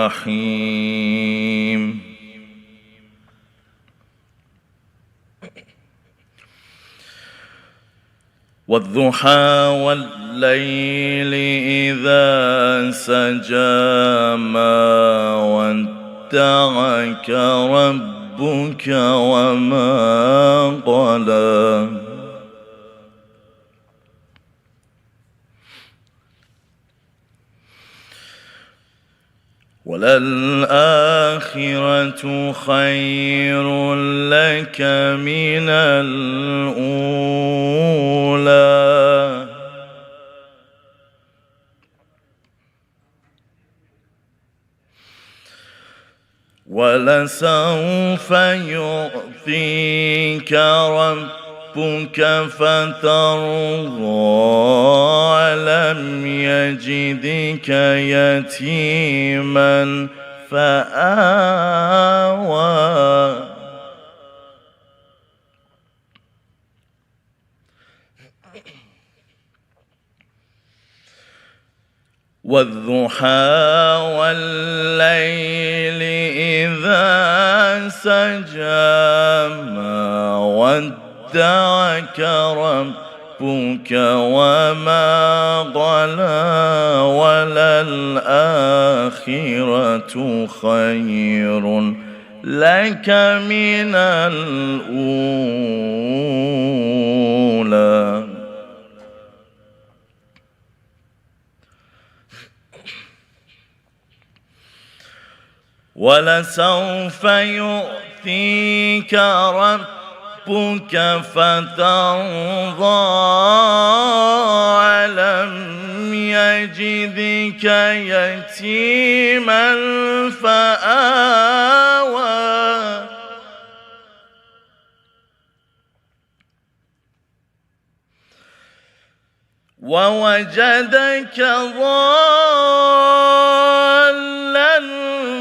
الرحيم. والضحى والليل إذا سجى ما ودعك ربك وما قلى وللآخرة خير لك من الأولى ولسوف يعطيك ربك فترضى ألم يجدك يتيما فآوى والضحى والليل إذا سجى ما ودعك ربك وما قلى وللآخرة خير لك من الأولى ولسوف يؤتيك ربك فترضى ألم يجدك يتيما فآوى ووجدك ضالا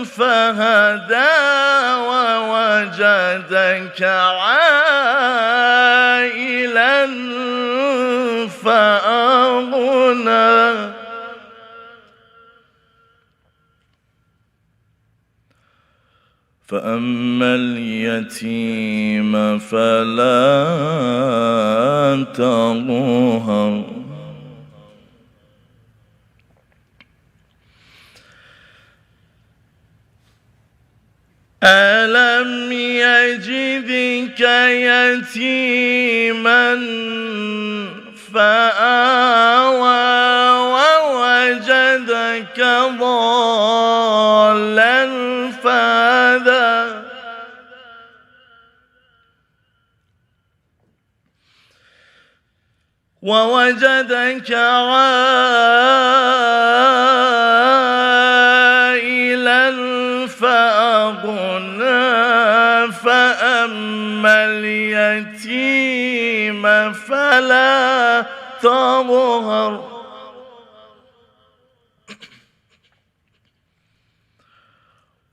فهدى ووجدك عائلا فأغنى فأما اليتيم فلا تقهر ألم يجدك يتيما فآوى ووجدك ضالا فهدى ووجدك عائلا فأغنى فأما اليتيم فلا تقهر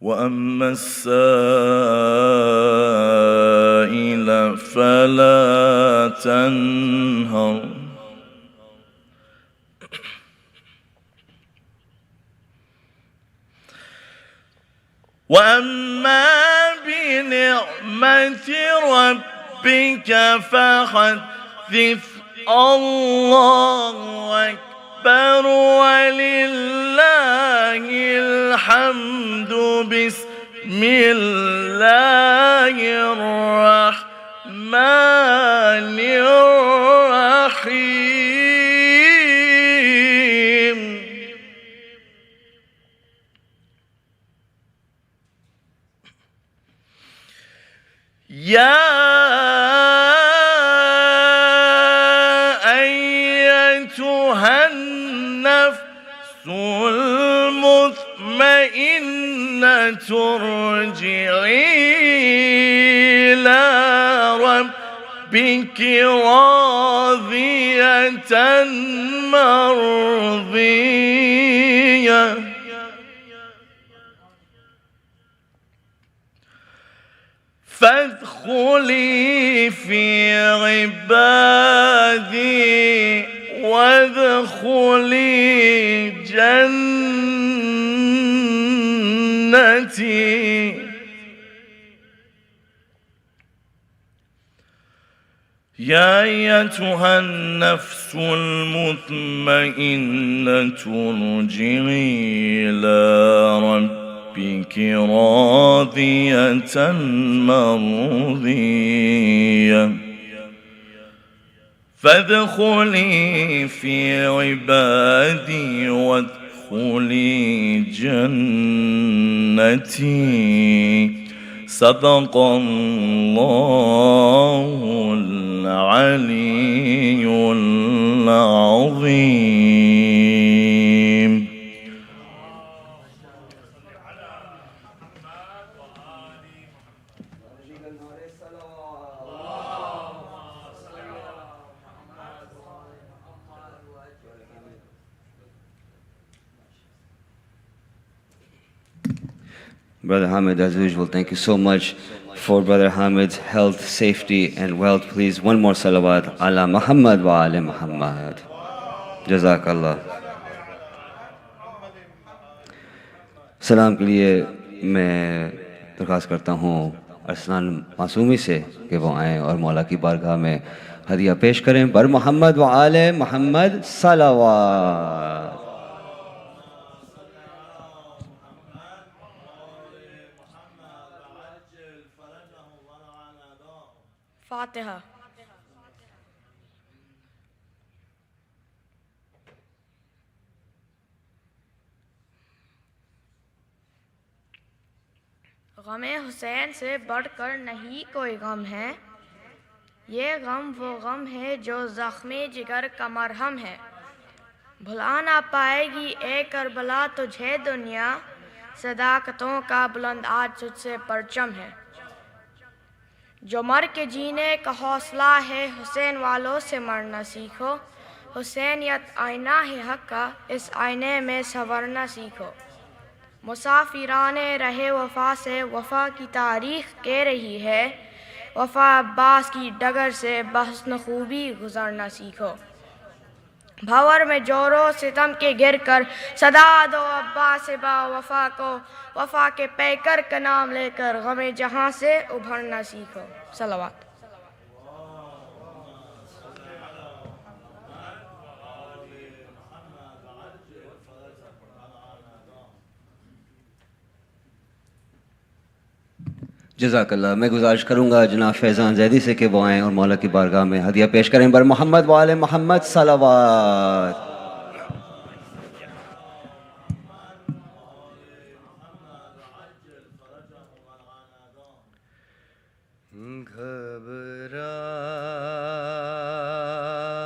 وأما السائل فلا تنهر وأما بنعمة ربك فحدث الله أكبر ولله الحمد بسم الله الرحمن الرحيم يا أيتها النفس المطمئنة ارجعي إلى ربك راضية مرضية فادخلي في عبادي وادخلي جنتي جنتي يا أيتها النفس المطمئنة ارجعي إلى ربك راضية مرضية فادخلي في عبادي وادخلي جنتي صدق الله العلي العظيم. Brother Hamid, as usual, thank you so much for Brother Hamid's health, safety, and wealth. Please, one more salawat. Ala Muhammad wa ala Muhammad. Jazakallah. سلام کے لیے میں درخواست کرتا ہوں ارسلان معصومی سے کہ وہ آئیں اور مولا کی بارگاہ میں ہدیہ پیش کریں. بر محمد و آل محمد صلوات. فاتحہ. غم حسین سے بڑھ کر نہیں کوئی غم ہے، یہ غم وہ غم ہے جو زخمی جگر کا مرہم ہے. بھلا نہ پائے گی اے کربلا تجھے دنیا، صداقتوں کا بلند آج تجھ سے پرچم ہے. جو مر کے جینے کا حوصلہ ہے حسین والوں سے مرنا سیکھو، حسینیت آئینہ ہے حق کا اس آئینے میں سنورنا سیکھو. مسافران رہے وفا سے وفا کی تاریخ کہہ رہی ہے، وفا عباس کی ڈگر سے بحسن خوبی گزرنا سیکھو. بھور میں جورو ستم کے گر کر صدا دو عباس با وفا کو، وفا کے پیکر کا نام لے کر غم جہاں سے ابھرنا سیکھو. صلوات. جزاک اللہ. میں گزارش کروں گا جناب فیضان زیدی سے کہ وہ آئیں اور مولا کی بارگاہ میں ہدیہ پیش کریں. بر محمد و آل محمد صلوات.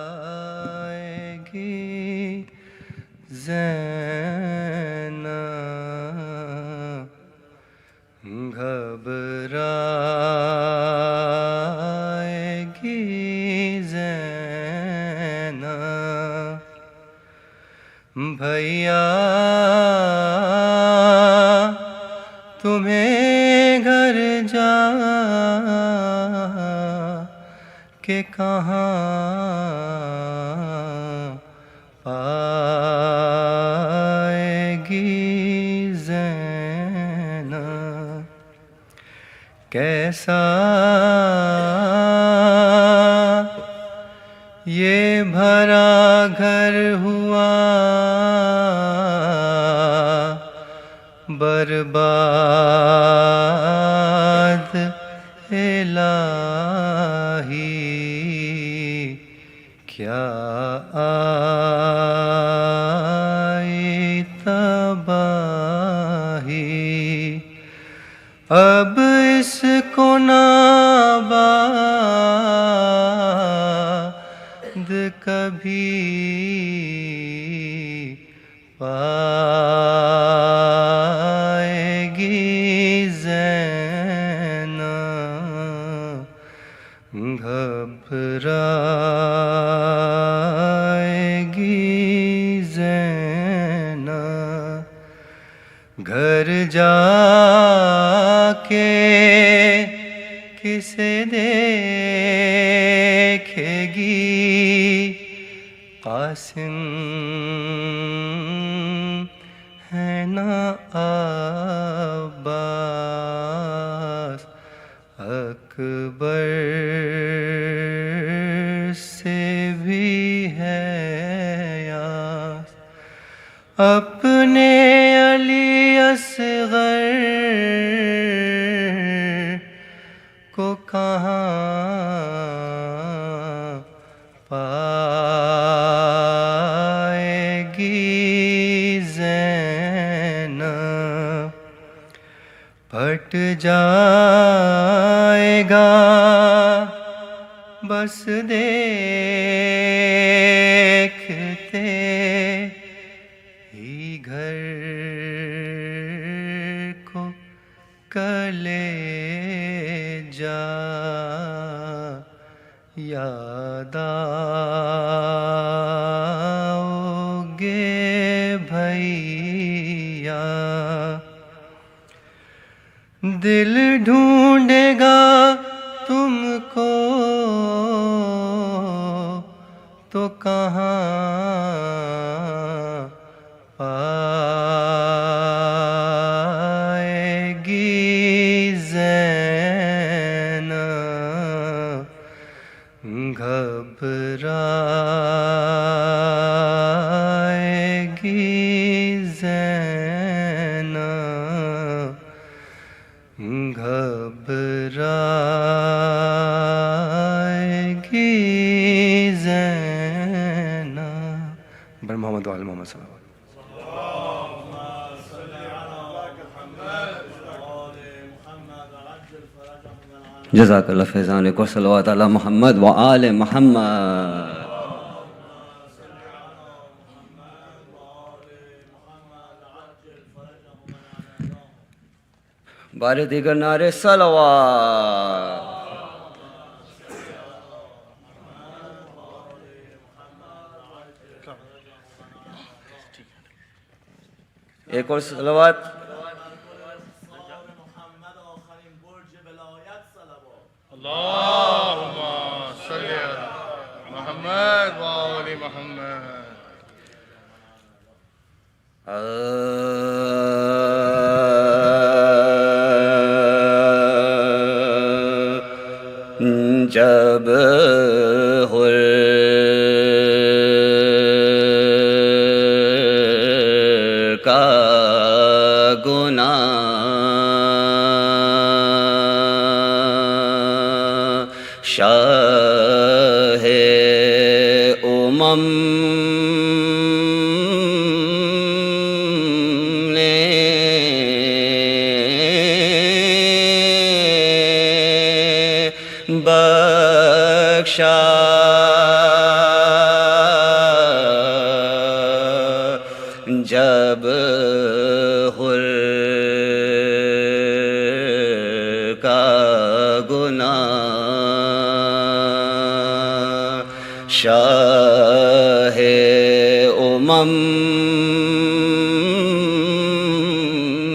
گھبرائے گی زینب، گھبرائے گی زینب، بھیا تمہیں گھر جا کہ کہاں پائے گی زینب. کیسا یہ بھرا گھر ہوا برباد الہی، کیا آئی تباہی. اب اس کو ناباد کبھی پائے گی زینب، گھبرائے گی زینب. گھر جا کے کسے دیکھے گی، قاسم ہے نا عباس اکبر سے بھی ہے یاس اپنے علی اصغر کو کہاں پائے گی زینب پھٹ جائے گا بس دیکھتے ہی گھر کو کلیجا یاد آؤگے بھیا دل ڈھونڈے گا تم کو تو کہاں پائے گی زینب گھبرائے گی زینب گھبرائے گی زینب بر محمد وعلی محمد صلی اللہ علیہ وسلم. جزاک اللہ فیضان ایک اور صلوات علی محمد وآل محمد. بار دیگر نعرے صلوات. ایک اور صلوات. اللهم صل على محمد وآل محمد. جب حر کا گناہ شاہ امم نے بخشا جب حر کا گناہ شاہ امم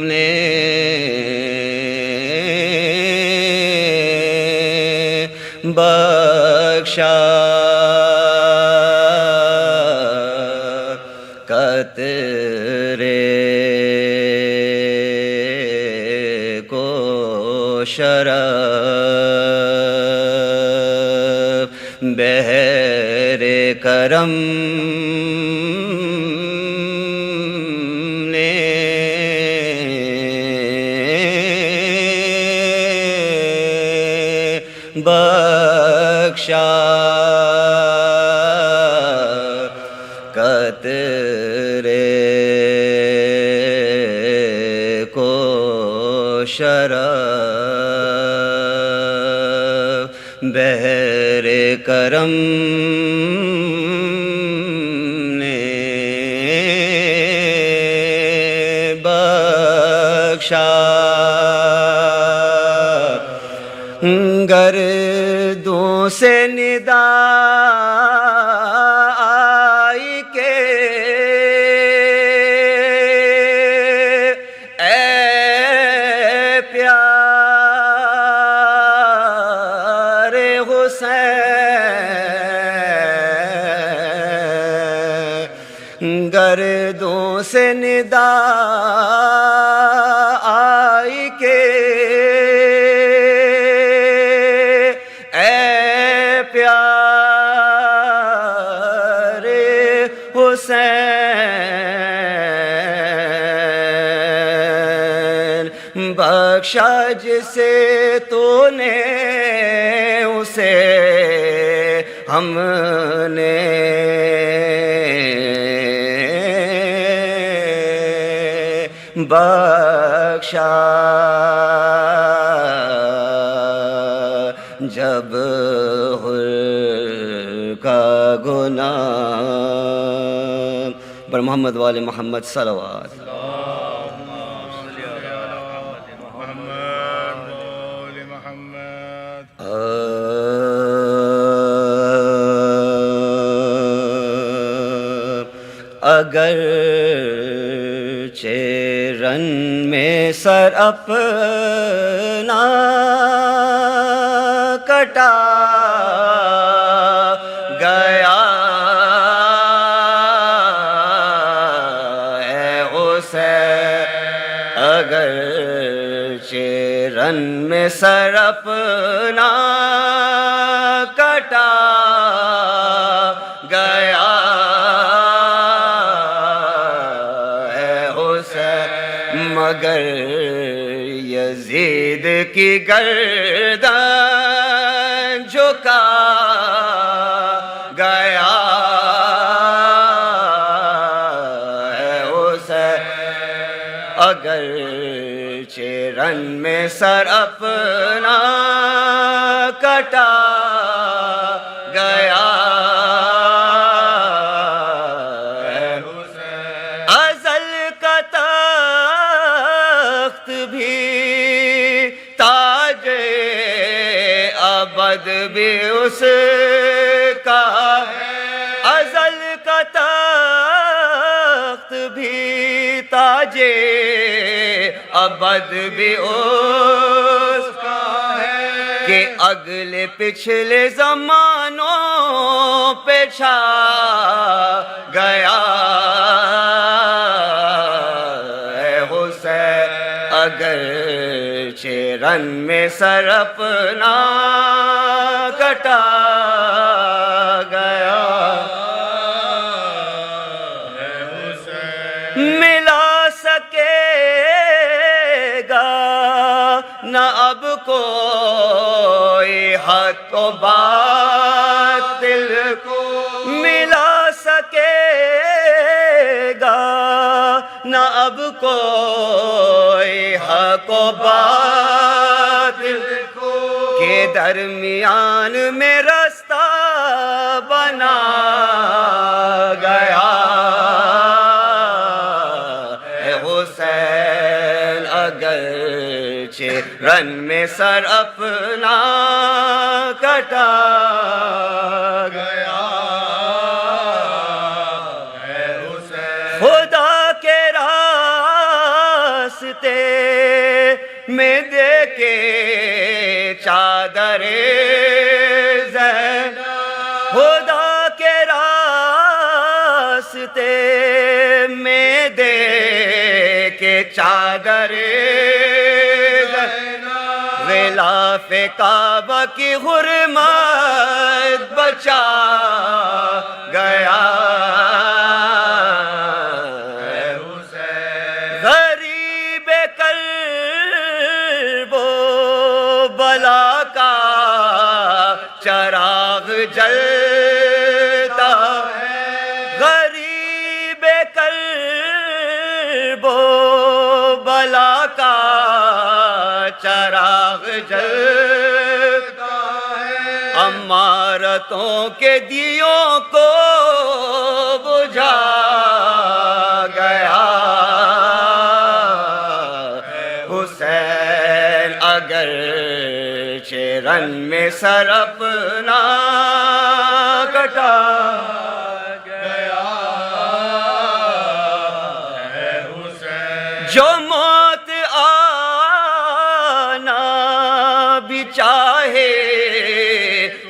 نے بخشا قطرے کو شرف بحر کرم نے بخشا قطرے کو شرف بحر کرم نے بخشا گردوں سے ندا آئی کہ اے پیارے حسین گردوں سے ندا بخشا جسے تو نے اسے ہم نے بخشا، جب حر کا گناہ بر محمد وال محمد صلوات محمد وآل محمد. اگر چیرن میں سر اپنا کٹا گیا ہے حسین، اگر چیرن میں سر اپنا کٹا گیا مگر یزید کی گردن جھکا گیا ہے حسین، اگر چیرن میں سر اپنا کٹا گیا ہے حسین، ازل کا بھی تاج ابد بھی اس کا ہے، ازل کا تخت بھی تاج ابد بھی اس کا ہے، کہ اگلے پچھلے زمانوں پہ چھا گیا ہے حسین، اگر چیرن میں سر اپنا کٹا گیا ہے حسین، ملا سکے گا نہ اب کوئی حق و باطل کو، ملا سکے گا نہ اب کوئی حق و باطل کے درمیان میں رستہ بنا گیا ہے حسین، اگر چیرن میں سر اپنا کٹا گیا ہے حسین، خدا کے راستے میں دے کے چادر زین، خدا کے راستے میں دے کے چادر زین، غلاف کعبہ کی حرمت بچا گیا ہے حسین، غریب کرب و بلا کا چراغ جلتا ہے، غریب کرب و بلا کا چراغ جلتا ہے، امارتوں کے دیوں کو بجھا گیا ہے حسین، اگر چیرن میں سر اپنا کٹا گیا ہے حسین، جو موت آنا بھی چاہے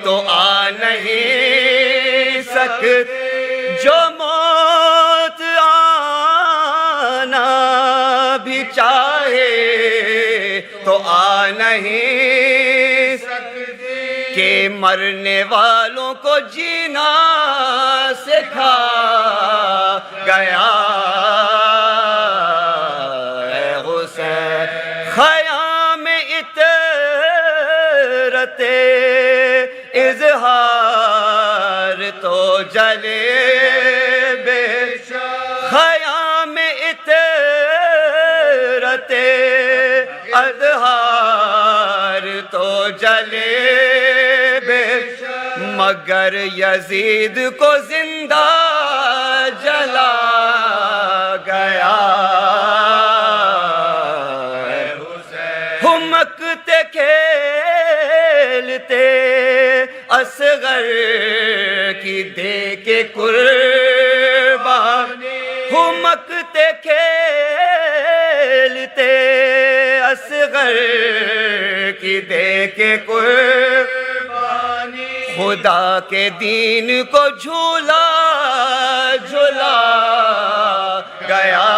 تو آ نہیں سکتے، جو موت آنا بھی چاہے تو آ نہیں سکتے، کہ مرنے والوں کو جینا سکھا گیا ہے حسین، اظہار تو جلے بے خیام اطرت اظہار تو جلے بے مگر یزید کو زندہ جلا گیا ہمکتے کھیلتے اصغر کی دے کے قربان ہمکتے کھیلتے اصغر کی دے کے قربان خدا کے دین کو جھولا جھولا گیا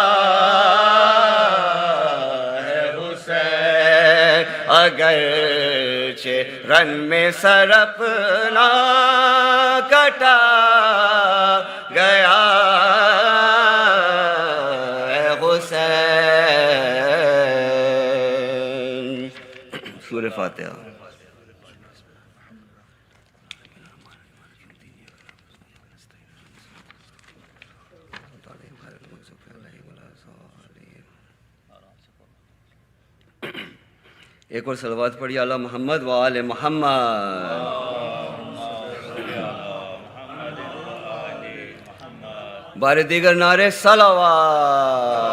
ہے حسین اگرچہ رن میں سر اپنا کٹا گیا ہے حسین. سورہ فاتحہ. ایک اور صلوات پڑھی اعلیٰ محمد و آل محمد. بار دیگر نعرے صلوات.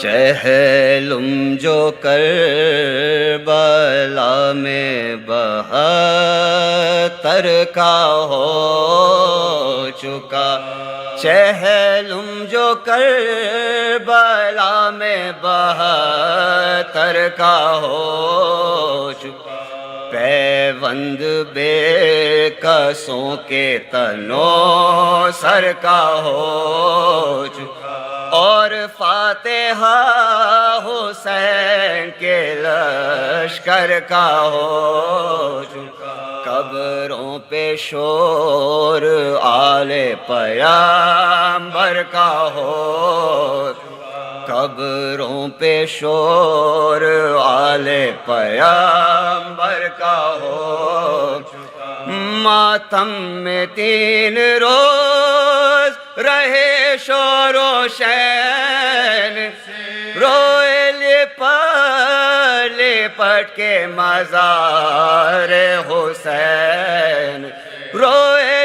چہلم جو کربلا میں بہتر کا ہو چکا چہلم جو کربلا میں بہتر کا ہو چکا پیوند بے کسوں کے تنوں سر کا ہو چکا اور فاتحہ حسین کے لشکر کا ہو چکا قبروں پہ شور آل پیغمبر کا ہو قبروں پہ شور آل پیغمبر کا ہو ماتم میں 3 روز رہے شور و شین روئے لپٹ کے مزار حسین روئے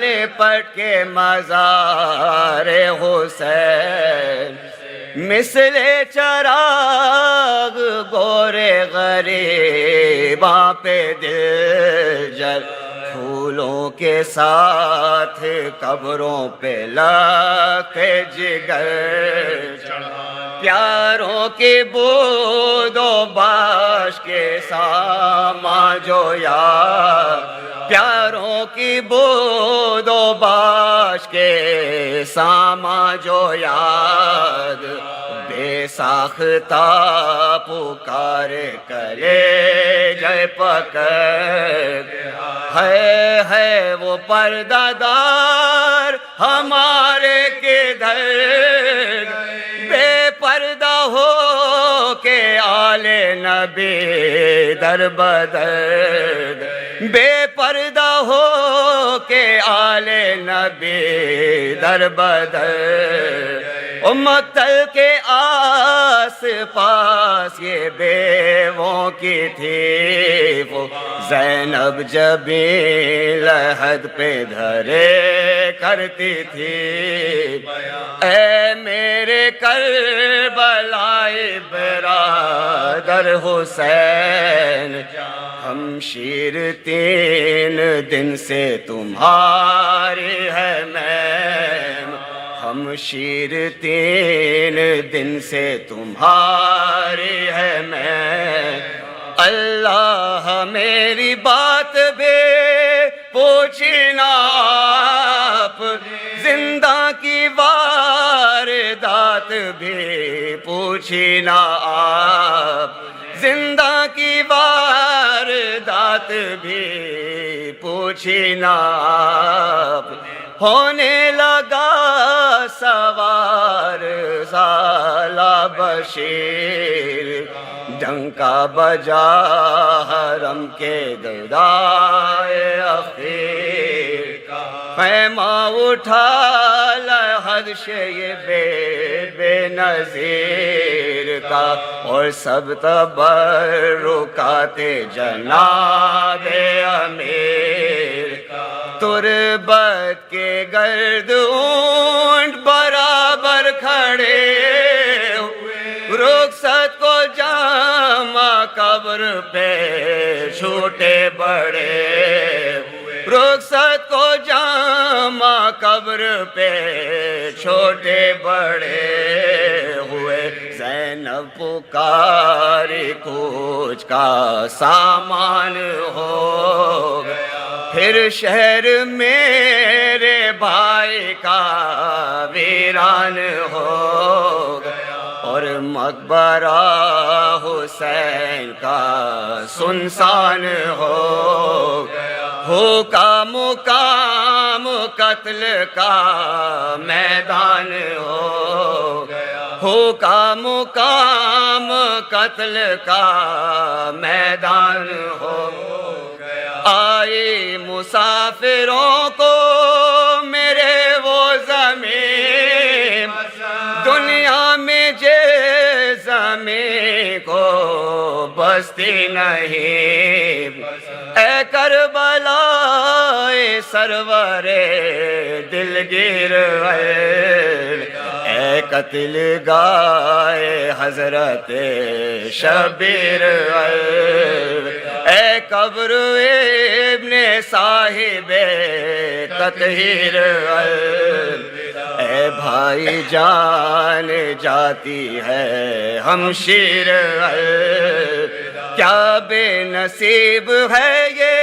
لپٹ کے مزار حسین مثل چراغ گورے غریباں پہ دل جل پھولوں کے ساتھ قبروں پہ لاکھ جگر پیاروں کی بود و باش کے ساما جو یاد پیاروں کی بود و باش کے ساما جو یاد بے ساختہ پکار کرے جے پکڑ ہے وہ پردہ دار ہمارے کدھر بے پردہ ہو کے آل نبی در بدر بے پردہ ہو کے آل نبی در بدر امتل کے آس پاس یہ بیووں کی تھی وہ زینب جبیں لحد پہ دھرے کرتی تھی اے میرے کربلائی برادر حسین ہم شیر 3 دن سے تمہاری ہے میم ہم شیر 3 دن سے تمہاری ہے میں اللہ میری بات بھی پوچھنا آپ زندہ کی واردات بھی پوچھنا آپ بات بھی پوچھی نہ آپ، ہونے لگا سوار سالہ بشیر، ڈنکا بجا حرم کے گدائے اخیر، خیمہ اٹھا لحد سے یہ بے نظیر کا، اور سب تبرکات جناب امیر، تربت کے گرد اونٹ برابر کھڑے، رخصت کو جامع قبر پہ چھوٹے بڑے، رخصت کو جامع قبر پہ چھوٹے بڑے ہوئے، زینب پکاری کوچ کا سامان ہو گیا، پھر شہر میرے بھائی کا ویران ہو گیا، اور مقبرہ حسین کا سنسان ہو گیا، ہو کا مقام قتل کا میدان ہو گیا، ہو کا مقام قتل کا میدان ہو گیا، آئی مسافروں کو میرے وہ زمین، دنیا میں جے زمین کو بستی نہیں، اے کربلا سرور دلگیر، اے قتل گائے حضرت شبیر، اے قبر ابن صاحب تطہیر، اے بھائی جان جاتی ہے ہمشیر، کیا بے نصیب ہے یہ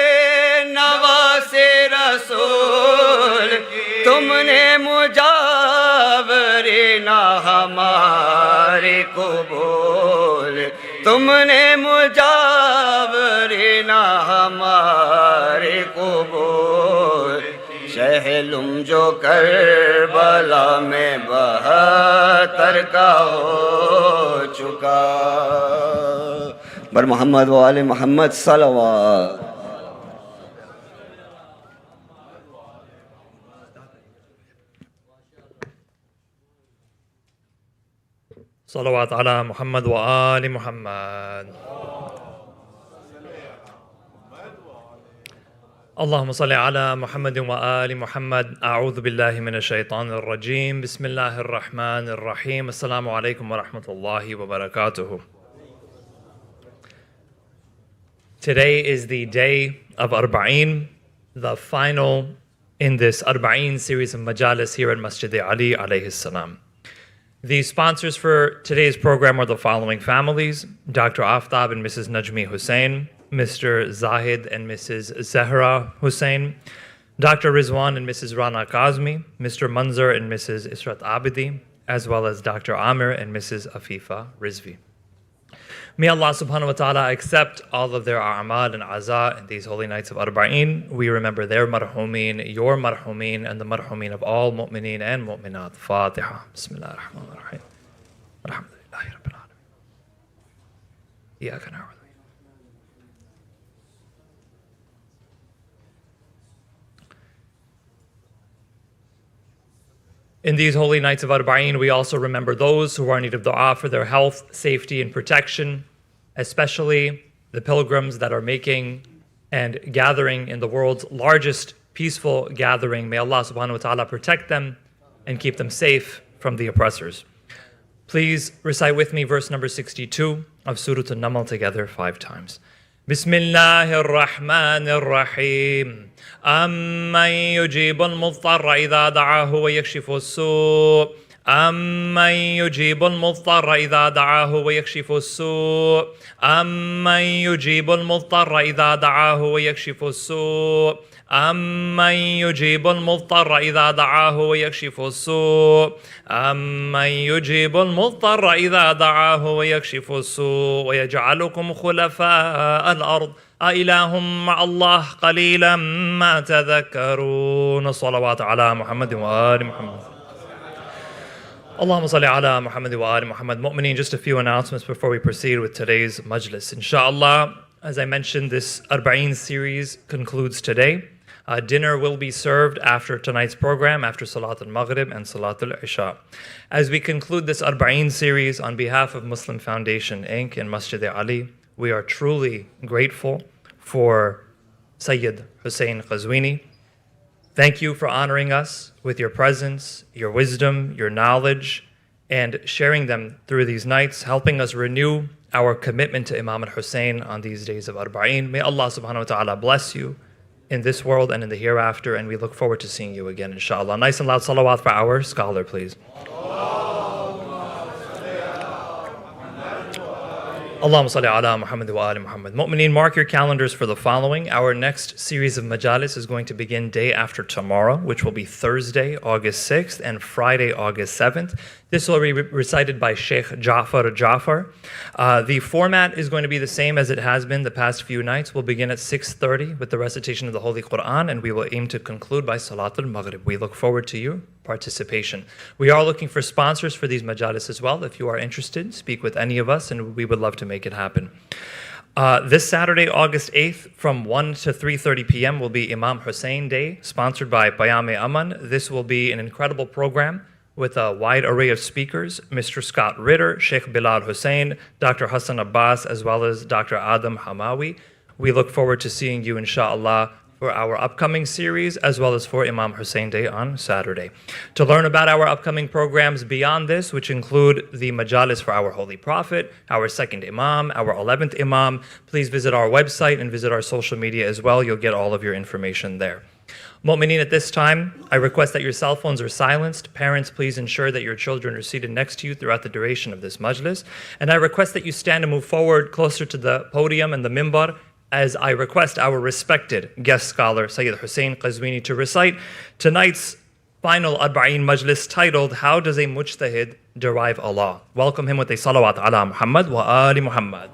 نواز رسول، تم نے مجاورین ہماری قبول، تم نے مجاورین ہماری قبول، شہلم جو کربلا میں 72 کا ہو چکا، بر محمد و آل محمد صلوات۔ صلوات علی محمد و آل محمد۔ اللهم صل على محمد وآل محمد۔ اعوذ باللہ من الشیطان الرجیم، بسم اللہ الرحمن الرحیم۔ السلام علیکم ورحمۃ اللہ وبرکاتہ۔ Today is the day of Arbaeen, the final in this Arbaeen series of majalis here at Masjid-e-Ali alayhi salam. The sponsors for today's program are the following families: Dr. Aftab and Mrs. Najmi Hossein, Mr. Zahid and Mrs. Zahra Hussain, Dr. Rizwan and Mrs. Rana Qazwini, Mr. Manzar and Mrs. Israt Abidi, as well as Dr. Amir and Mrs. Afifa Rizvi. May Allah subhanahu wa ta'ala accept all of their a'mal and aza in these holy nights of Arbaeen. We remember their marhumeen, your marhumeen, and the marhumeen of all mu'mineen and mu'minat. Fatiha. Bismillah ar-Rahman ar-Rahim. Alhamdulillahi Rabbil Alameen. Iyaka na'budu. In these holy nights of Arbaeen, we also remember those who are in need of dua for their health, safety, and protection, especially the pilgrims that are making and gathering in the world's largest peaceful gathering. May Allah subhanahu wa ta'ala protect them and keep them safe from the oppressors. Please recite with me verse number 62 of Surah An-Naml together 5 times. بسم الله الرحمن الرحيم أمن يجيب المضطر إذا دعاه ويكشف السوء أمن يجيب المضطر إذا دعاه ويكشف السوء أمن يجيب المضطر إذا دعاه ويكشف السوء أمن يجيب المضطر إذا دعاه ويكشف السوء أمن يجيب المضطر إذا دعاه ويكشف السوء ويجعلكم خلفاء الأرض أإله مع الله قليلا ما تذكرون. الصلوات على محمد وآل محمد. Allahumma salli ala Muhammad wa ali Muhammad. Mu'mineen, just a few announcements before we proceed with today's majlis. Inshallah, as I mentioned, this Arbaeen series concludes today. Dinner will be served after tonight's program, after Salat al-Maghrib and Salat al-Isha. As we conclude this Arbaeen series on behalf of Muslim Foundation Inc. and Masjid-e-Ali, we are truly grateful for Sayyid Hossein Qazwini. Thank you for honoring us with your presence, your wisdom, your knowledge, and sharing them through these nights, helping us renew our commitment to Imam al-Hussein on these days of Arbaeen. May Allah subhanahu wa ta'ala bless you in this world and in the hereafter, and we look forward to seeing you again, inshallah. Nice and loud salawat for our scholar, please. Allahumma salli ala Muhammad wa ali Muhammad. Mu'mineen, mark your calendars for the following. Our next series of majalis is going to begin day after tomorrow, which will be Thursday, August 6th, and Friday, August 7th. This will be recited by Sheikh Ja'far. The format is going to be the same as it has been the past few nights. We'll begin at 6:30 with the recitation of the Holy Quran, and we will aim to conclude by Salat al-Maghrib. We look forward to your participation. We are looking for sponsors for these majalis as well. If you are interested, speak with any of us, and we would love to make it happen. This Saturday, August 8th, from 1 to 3:30 p.m. will be Imam Hussein Day, sponsored by Payam-e-Aman. This will be an incredible program with a wide array of speakers: Mr. Scott Ritter, Sheikh Bilal Hussein, Dr. Hassan Abbas, as well as Dr. Adam Hamawi. We look forward to seeing you, inshallah, for our upcoming series, as well as for Imam Hussein Day on Saturday. To learn about our upcoming programs beyond this, which include the majalis for our Holy Prophet, our second Imam, our 11th Imam, please visit our website and visit our social media as well. You'll get all of your information there. Mu'mineen, at this time, I request that your cell phones are silenced. Parents, please ensure that your children are seated next to you throughout the duration of this majlis. And I request that you stand and move forward closer to the podium and the mimbar, as I request our respected guest scholar, Sayyid Hossein Qazwini, to recite tonight's final Arbaeen majlis titled, How Does a Mujtahid Derive Allah? Welcome him with a salawat ala Muhammad wa ali Muhammad.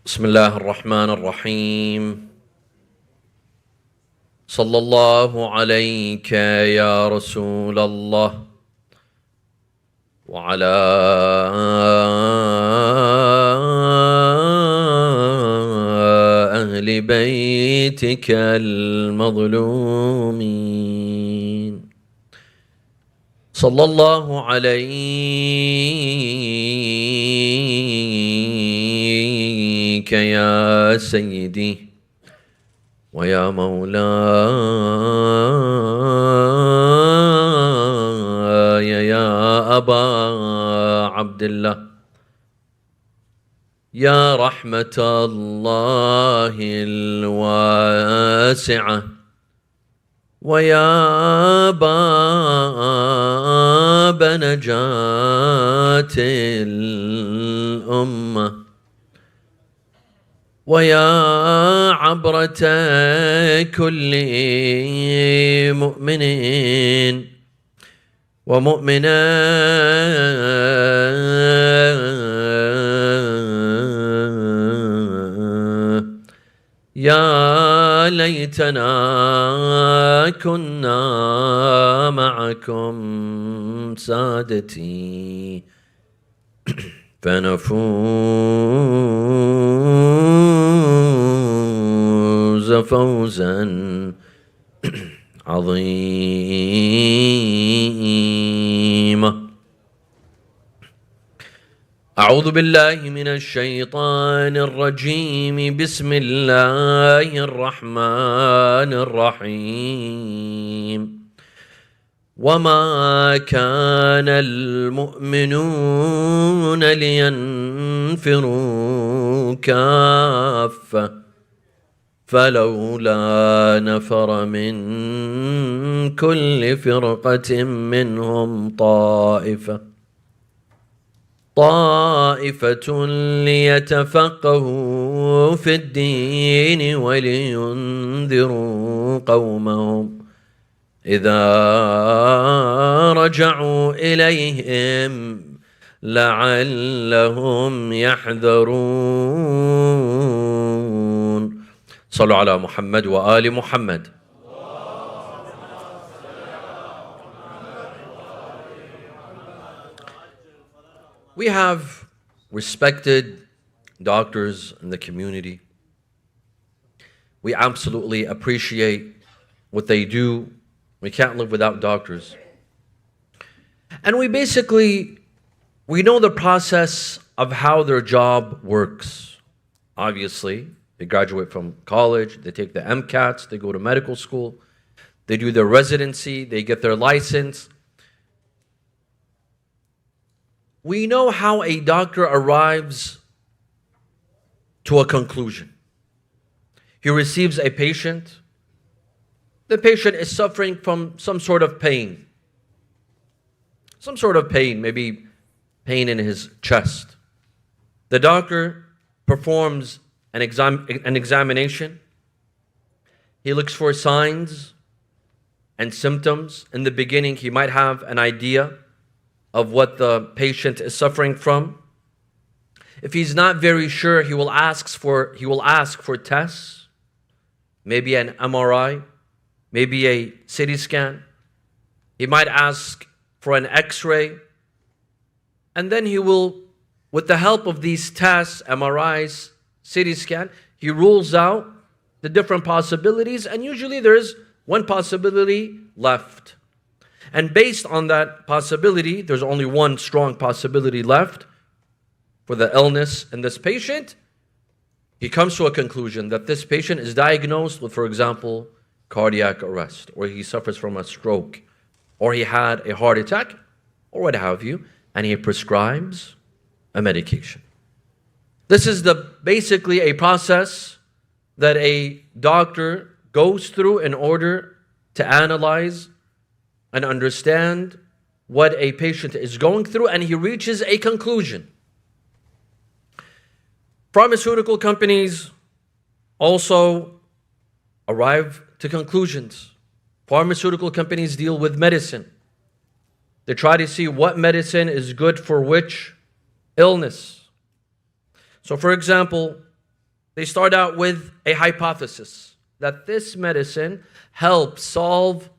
بسم الله الرحمن الرحيم. صلى الله عليك يا رسول الله وعلى أهل بيتك المظلومين. صلى الله عليك يا سيدي ويا مولاي يا أبا عبد الله، يا رحمة الله الواسعة ويا باب نجاة الأمة ويا عبرة كل مؤمن ومؤمنة، يا ليتنا كنا معكم سادتي فنفوز فوزا عظيما. أعوذ بالله من الشيطان الرجيم. بسم الله الرحمن الرحيم. وما كان المؤمنون لينفروا كافة فلولا نفر من كل فرقة منهم طائفة ليتفقهوا في الدين ولينذروا قومهم إذا رجعوا إليهم لعلهم يحذرون. صلوا على محمد وآل محمد. We have respected doctors in the community. We absolutely appreciate what they do. We can't live without doctors. And we know the process of how their job works. Obviously, they graduate from college, they take the MCATs, they go to medical school, they do their residency, they get their license. We know how a doctor arrives to a conclusion. He receives a patient. The patient is suffering from some sort of pain. Maybe pain in his chest. The doctor performs an examination. He looks for signs and symptoms. In the beginning, he might have an idea of what the patient is suffering from. If he's not very sure, he will ask for tests, maybe an MRI, maybe a CT scan. He might ask for an X-ray. And then he will, with the help of these tests, MRIs, CT scan, he rules out the different possibilities, and usually there's one possibility left. And based on that possibility, there's only one strong possibility left for the illness in this patient. He comes to a conclusion that this patient is diagnosed with, for example, cardiac arrest, or he suffers from a stroke, or he had a heart attack, or what have you, and he prescribes a medication. This is basically a process that a doctor goes through in order to analyze and understand what a patient is going through, and he reaches a conclusion. Pharmaceutical companies also arrive to conclusions. Pharmaceutical companies deal with medicine. They try to see what medicine is good for which illness. So, for example, they start out with a hypothesis that this medicine helps solve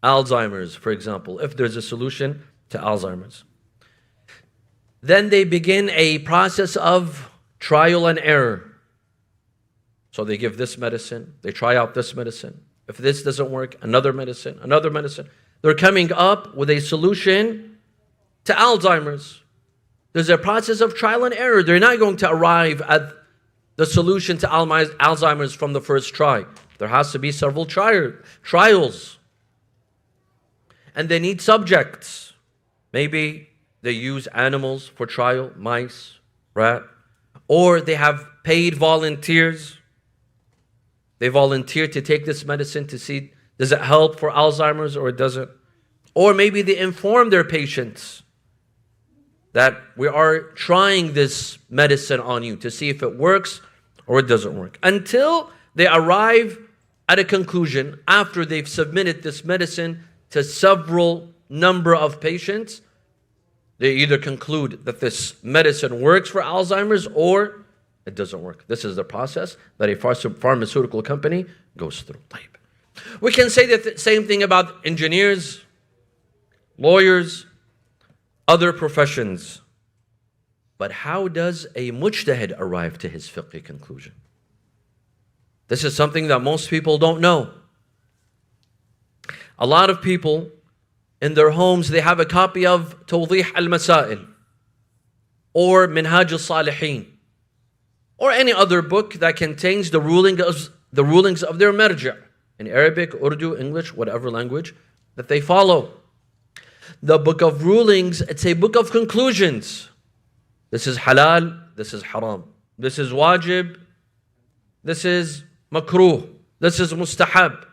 Alzheimer's, for example, if there's a solution to Alzheimer's. Then they begin a process of trial and error. So they give this medicine, they try out this medicine. If this doesn't work, another medicine, another medicine. They're coming up with a solution to Alzheimer's. There's a process of trial and error. They're not going to arrive at the solution to Alzheimer's from the first try. There has to be several trials. And they need subjects. Maybe they use animals for trial, mice, rat. Or they have paid volunteers. They volunteer to take this medicine to see, does it help for Alzheimer's or it doesn't? Or maybe they inform their patients that we are trying this medicine on you to see if it works or it doesn't work. Until they arrive at a conclusion after they've submitted this medicine to several number of patients. They either conclude that this medicine works for Alzheimer's or it doesn't work. This is the process that a pharmaceutical company goes through. We can say the same thing about engineers, lawyers, other professions. But how does a mujtahid arrive to his fiqh conclusion? This is something that most people don't know. A lot of people in their homes, they have a copy of Tawdih al-Masail or Minhaj al-Salihin or any other book that contains the rulings of their marja' in Arabic, Urdu, English, whatever language that they follow. The book of rulings, it's a book of conclusions. This is halal, this is haram. This is wajib, this is makruh, this is mustahab.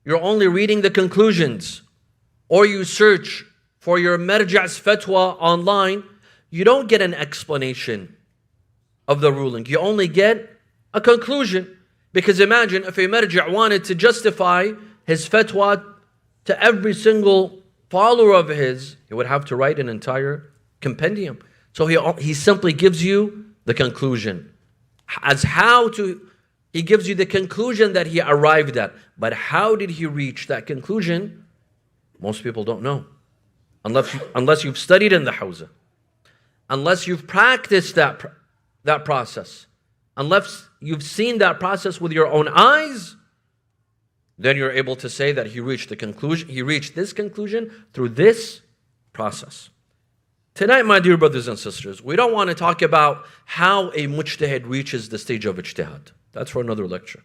You're only reading the conclusions. Or you search for your marja''s fatwa online, you don't get an explanation of the ruling. You only get a conclusion. Because imagine if a marja' wanted to justify his fatwa to every single follower of his, he would have to write an entire compendium. So he simply gives you the conclusion. He gives you the conclusion that he arrived at. But how did he reach that conclusion? Most people don't know. Unless you've studied in the hawza. Unless you've practiced that process. Unless you've seen that process with your own eyes, then you're able to say that he reached this conclusion through this process. Tonight, my dear brothers and sisters, we don't want to talk about how a mujtahid reaches the stage of ijtihad. That's for another lecture.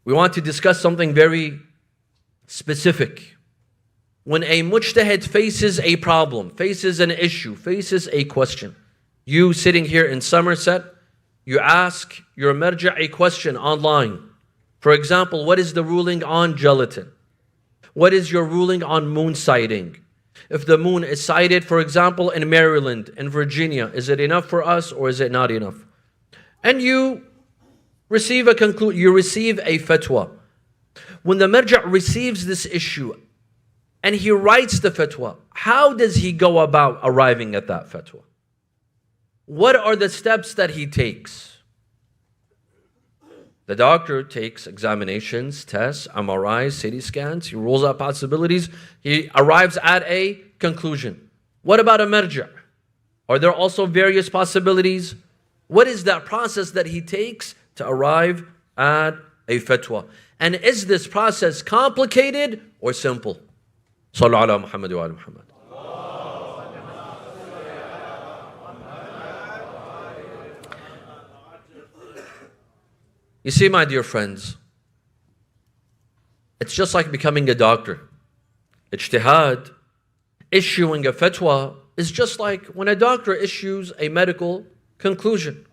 We want to discuss something very specific. When a mujtahid faces a problem, faces an issue, faces a question, you sitting here in Somerset, you ask your marja' a question online. For example, what is the ruling on gelatin? What is your ruling on moon sighting? If the moon is sighted, for example, in Maryland, in Virginia, is it enough for us or is it not enough? And you receive a fatwa. When the marja' receives this issue and he writes the fatwa, how does he go about arriving at that fatwa? What are the steps that he takes? The doctor takes examinations, tests, MRIs, CT scans. He rules out possibilities. He arrives at a conclusion. What about a marja'? Are there also various possibilities? What is that process that he takes to arrive at a fatwa? And is this process complicated or simple? Sallu ala Muhammad wa ala Muhammad. You see, my dear friends, it's just like becoming a doctor. Ijtihad, issuing a fatwa, is just like when a doctor issues a medical conclusion.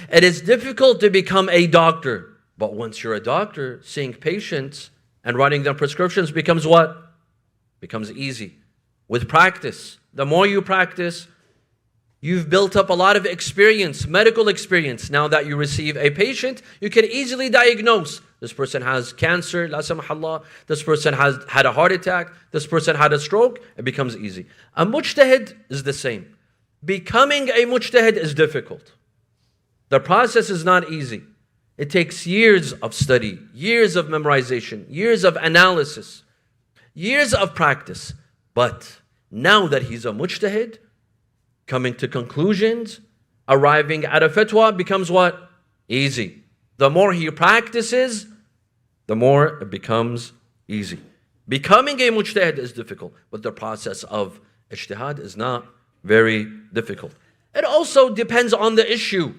It is difficult to become a doctor, but once you're a doctor, seeing patients and writing them prescriptions becomes what? Becomes easy. With practice. The more you practice, you've built up a lot of experience, medical experience. Now that you receive a patient, you can easily diagnose. This person has cancer, la samahallah. This person has had a heart attack. This person had a stroke. It becomes easy. A mujtahid is the same. Becoming a mujtahid is difficult. The process is not easy. It takes years of study, years of memorization, years of analysis, years of practice. But now that he's a mujtahid, coming to conclusions, arriving at a fatwa becomes what? Easy. The more he practices, the more it becomes easy. Becoming a mujtahid is difficult, but the process of ijtihad is not very difficult. It also depends on the issue.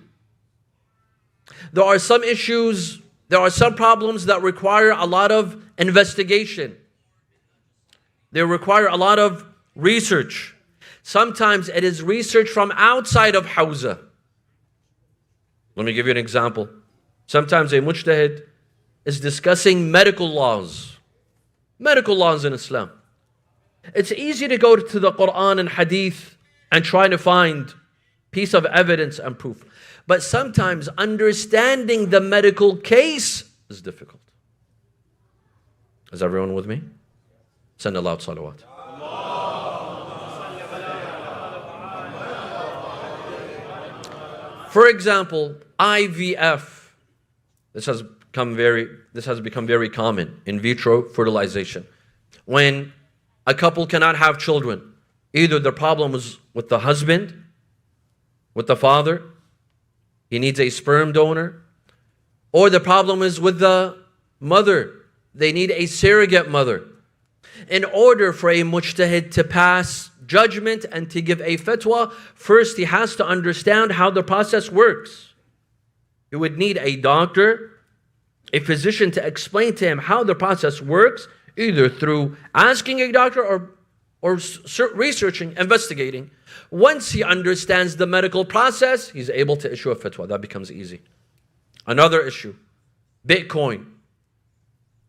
There are some issues, there are some problems that require a lot of investigation. They require a lot of research. Sometimes it is research from outside of hawza. Let me give you an example. Sometimes a mujtahid is discussing medical laws. Medical laws in Islam. It's easy to go to the Quran and Hadith and try to find piece of evidence and proof. But sometimes understanding the medical case is difficult. Is everyone with me? Send a loud salawat. For example, IVF. This has become very common, in vitro fertilization. When a couple cannot have children, either the problem is with the husband, with the father, he needs a sperm donor, or the problem is with the mother, they need a surrogate mother. In order for a mujtahid to pass judgment and to give a fatwa, first he has to understand how the process works. He would need a doctor, a physician to explain to him how the process works either through asking a doctor or researching, investigating. Once he understands the medical process, he's able to issue a fatwa. That becomes easy. Another issue, Bitcoin.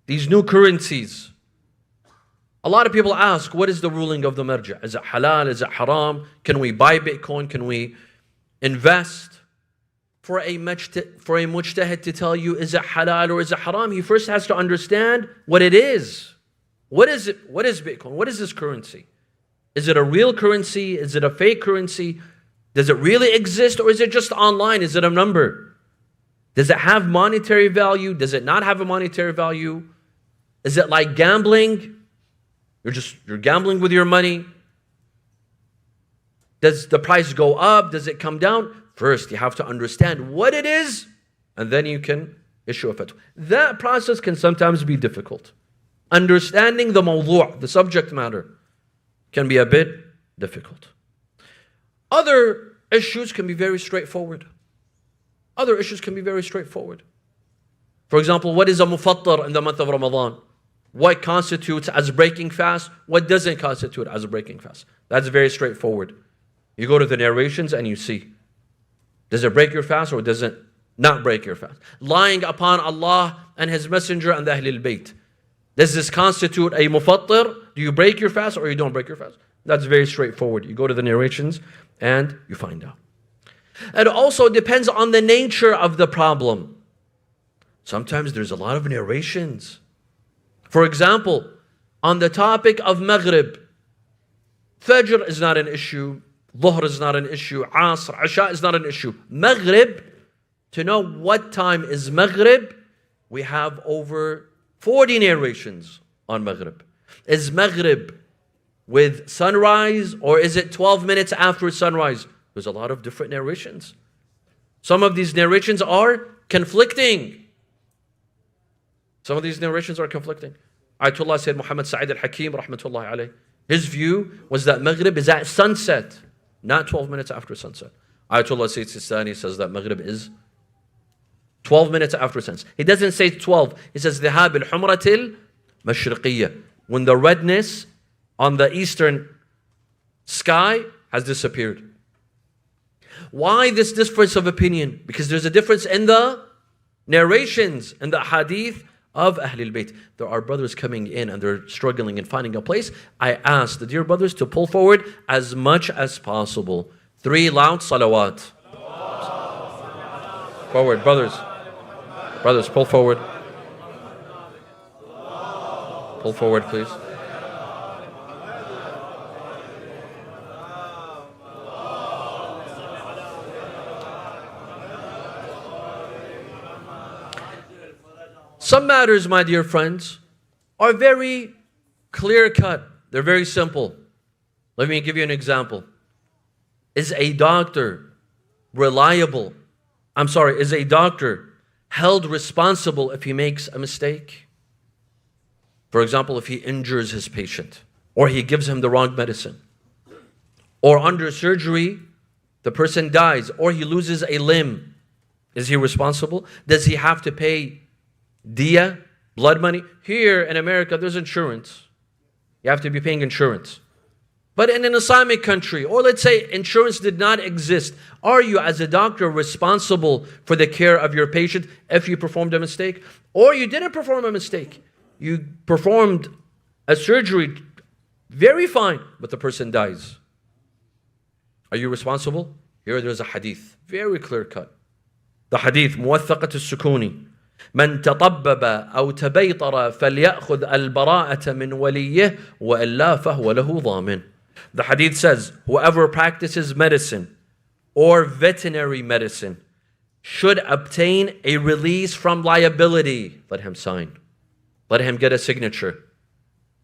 These new currencies. A lot of people ask, what is the ruling of the marja? Is it halal? Is it haram? Can we buy Bitcoin? Can we invest? For a mujtahid to tell you, is it halal or is it haram, he first has to understand what it is. What is it? What is Bitcoin? What is this currency? Is it a real currency? Is it a fake currency? Does it really exist, or is it just online? Is it a number? Does it have monetary value? Does it not have a monetary value? Is it like gambling? You're gambling with your money. Does the price go up? Does it come down? First, you have to understand what it is, and then you can issue a fatwa. That process can sometimes be difficult. Understanding the mawdu', the subject matter, can be a bit difficult. Other issues can be very straightforward. For example, what is a mufattar in the month of Ramadan? What constitutes as breaking fast? What doesn't constitute as a breaking fast? That's very straightforward. You go to the narrations and you see. Does it break your fast or does it not break your fast? Lying upon Allah and His Messenger and the Ahlul Bayt. Does this constitute a mufattir? Do you break your fast or you don't break your fast? That's very straightforward. You go to the narrations and you find out. It also depends on the nature of the problem. Sometimes there's a lot of narrations. For example, on the topic of Maghrib, Fajr is not an issue, Dhuhr is not an issue, Asr, Isha is not an issue. Maghrib, to know what time is Maghrib, we have over 40 narrations on Maghrib. Is Maghrib with sunrise or is it 12 minutes after sunrise? There's a lot of different narrations. Some of these narrations are conflicting. Ayatollah Sayyid Muhammad Sa'id al-Hakim, rahmatullahi alayh, his view was that Maghrib is at sunset, not 12 minutes after sunset. Ayatollah Sayyid Sistani says that Maghrib is 12 minutes after sunset. He doesn't say 12. He says, ذهاب الحمرة المشرقية. When the redness on the eastern sky has disappeared. Why this difference of opinion? Because there's a difference in the narrations, in the hadith of Ahlul Bayt. There are brothers coming in and they're struggling and finding a place. I ask the dear brothers to pull forward as much as possible. 3 loud salawat. Forward, brothers. Brothers, pull forward. Pull forward, please. Some matters, my dear friends, are very clear-cut. They're very simple. Let me give you an example. Is a doctor is a doctor held responsible if he makes a mistake? For example, if he injures his patient, or he gives him the wrong medicine, or under surgery, the person dies, or he loses a limb, is he responsible? Does he have to pay diya, blood money? Here in America, there's insurance. You have to be paying insurance. But in an Islamic country, or let's say insurance did not exist, are you as a doctor responsible for the care of your patient if you performed a mistake? Or you didn't perform a mistake. You performed a surgery very fine, but the person dies. Are you responsible? Here there's a hadith, very clear cut. The hadith, موثقة السكوني. من تطبب أو تبيطر فليأخذ البراءة من وليه وإلا فهو له ضامن. The hadith says, whoever practices medicine or veterinary medicine should obtain a release from liability. Let him sign. Let him get a signature.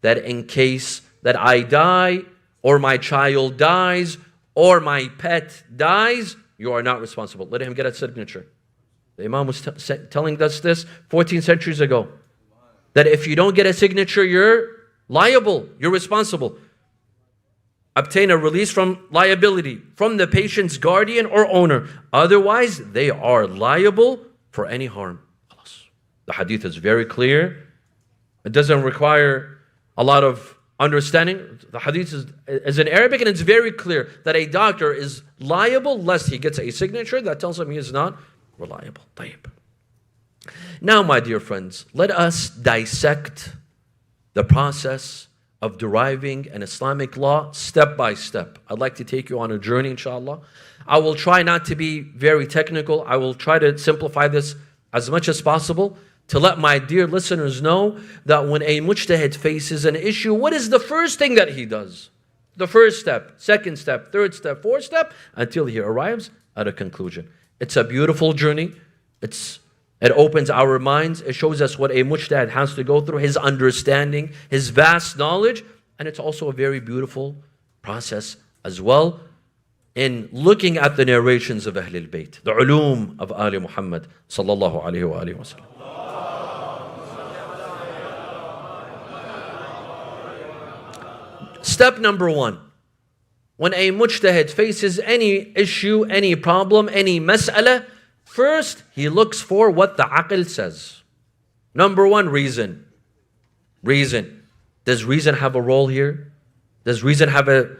That in case that I die, or my child dies, or my pet dies, you are not responsible. Let him get a signature. The Imam was telling us this 14 centuries ago. That if you don't get a signature, you're liable, you're responsible. Obtain a release from liability from the patient's guardian or owner. Otherwise, they are liable for any harm. The hadith is very clear. It doesn't require a lot of understanding. The hadith is in Arabic, and it's very clear that a doctor is liable lest he gets a signature that tells him he is not reliable. طيب. Now, my dear friends, let us dissect the process of deriving an Islamic law step by step. I'd like to take you on a journey, inshallah. I will try not to be very technical. I will try to simplify this as much as possible to let my dear listeners know that when a mujtahid faces an issue, what is the first thing that he does? The first step, second step, third step, fourth step, until he arrives at a conclusion. It's a beautiful journey. It opens our minds. It shows us what a mujtahid has to go through, his understanding, his vast knowledge. And it's also a very beautiful process as well in looking at the narrations of Ahlul Bayt, the ulum of Ali Muhammad sallallahu alayhi wa alihi wa sallam. Step number one. When a mujtahid faces any issue, any problem, any mas'ala, first, he looks for what the aql says. Number one, reason. Reason. Does reason have a role here? Does reason have a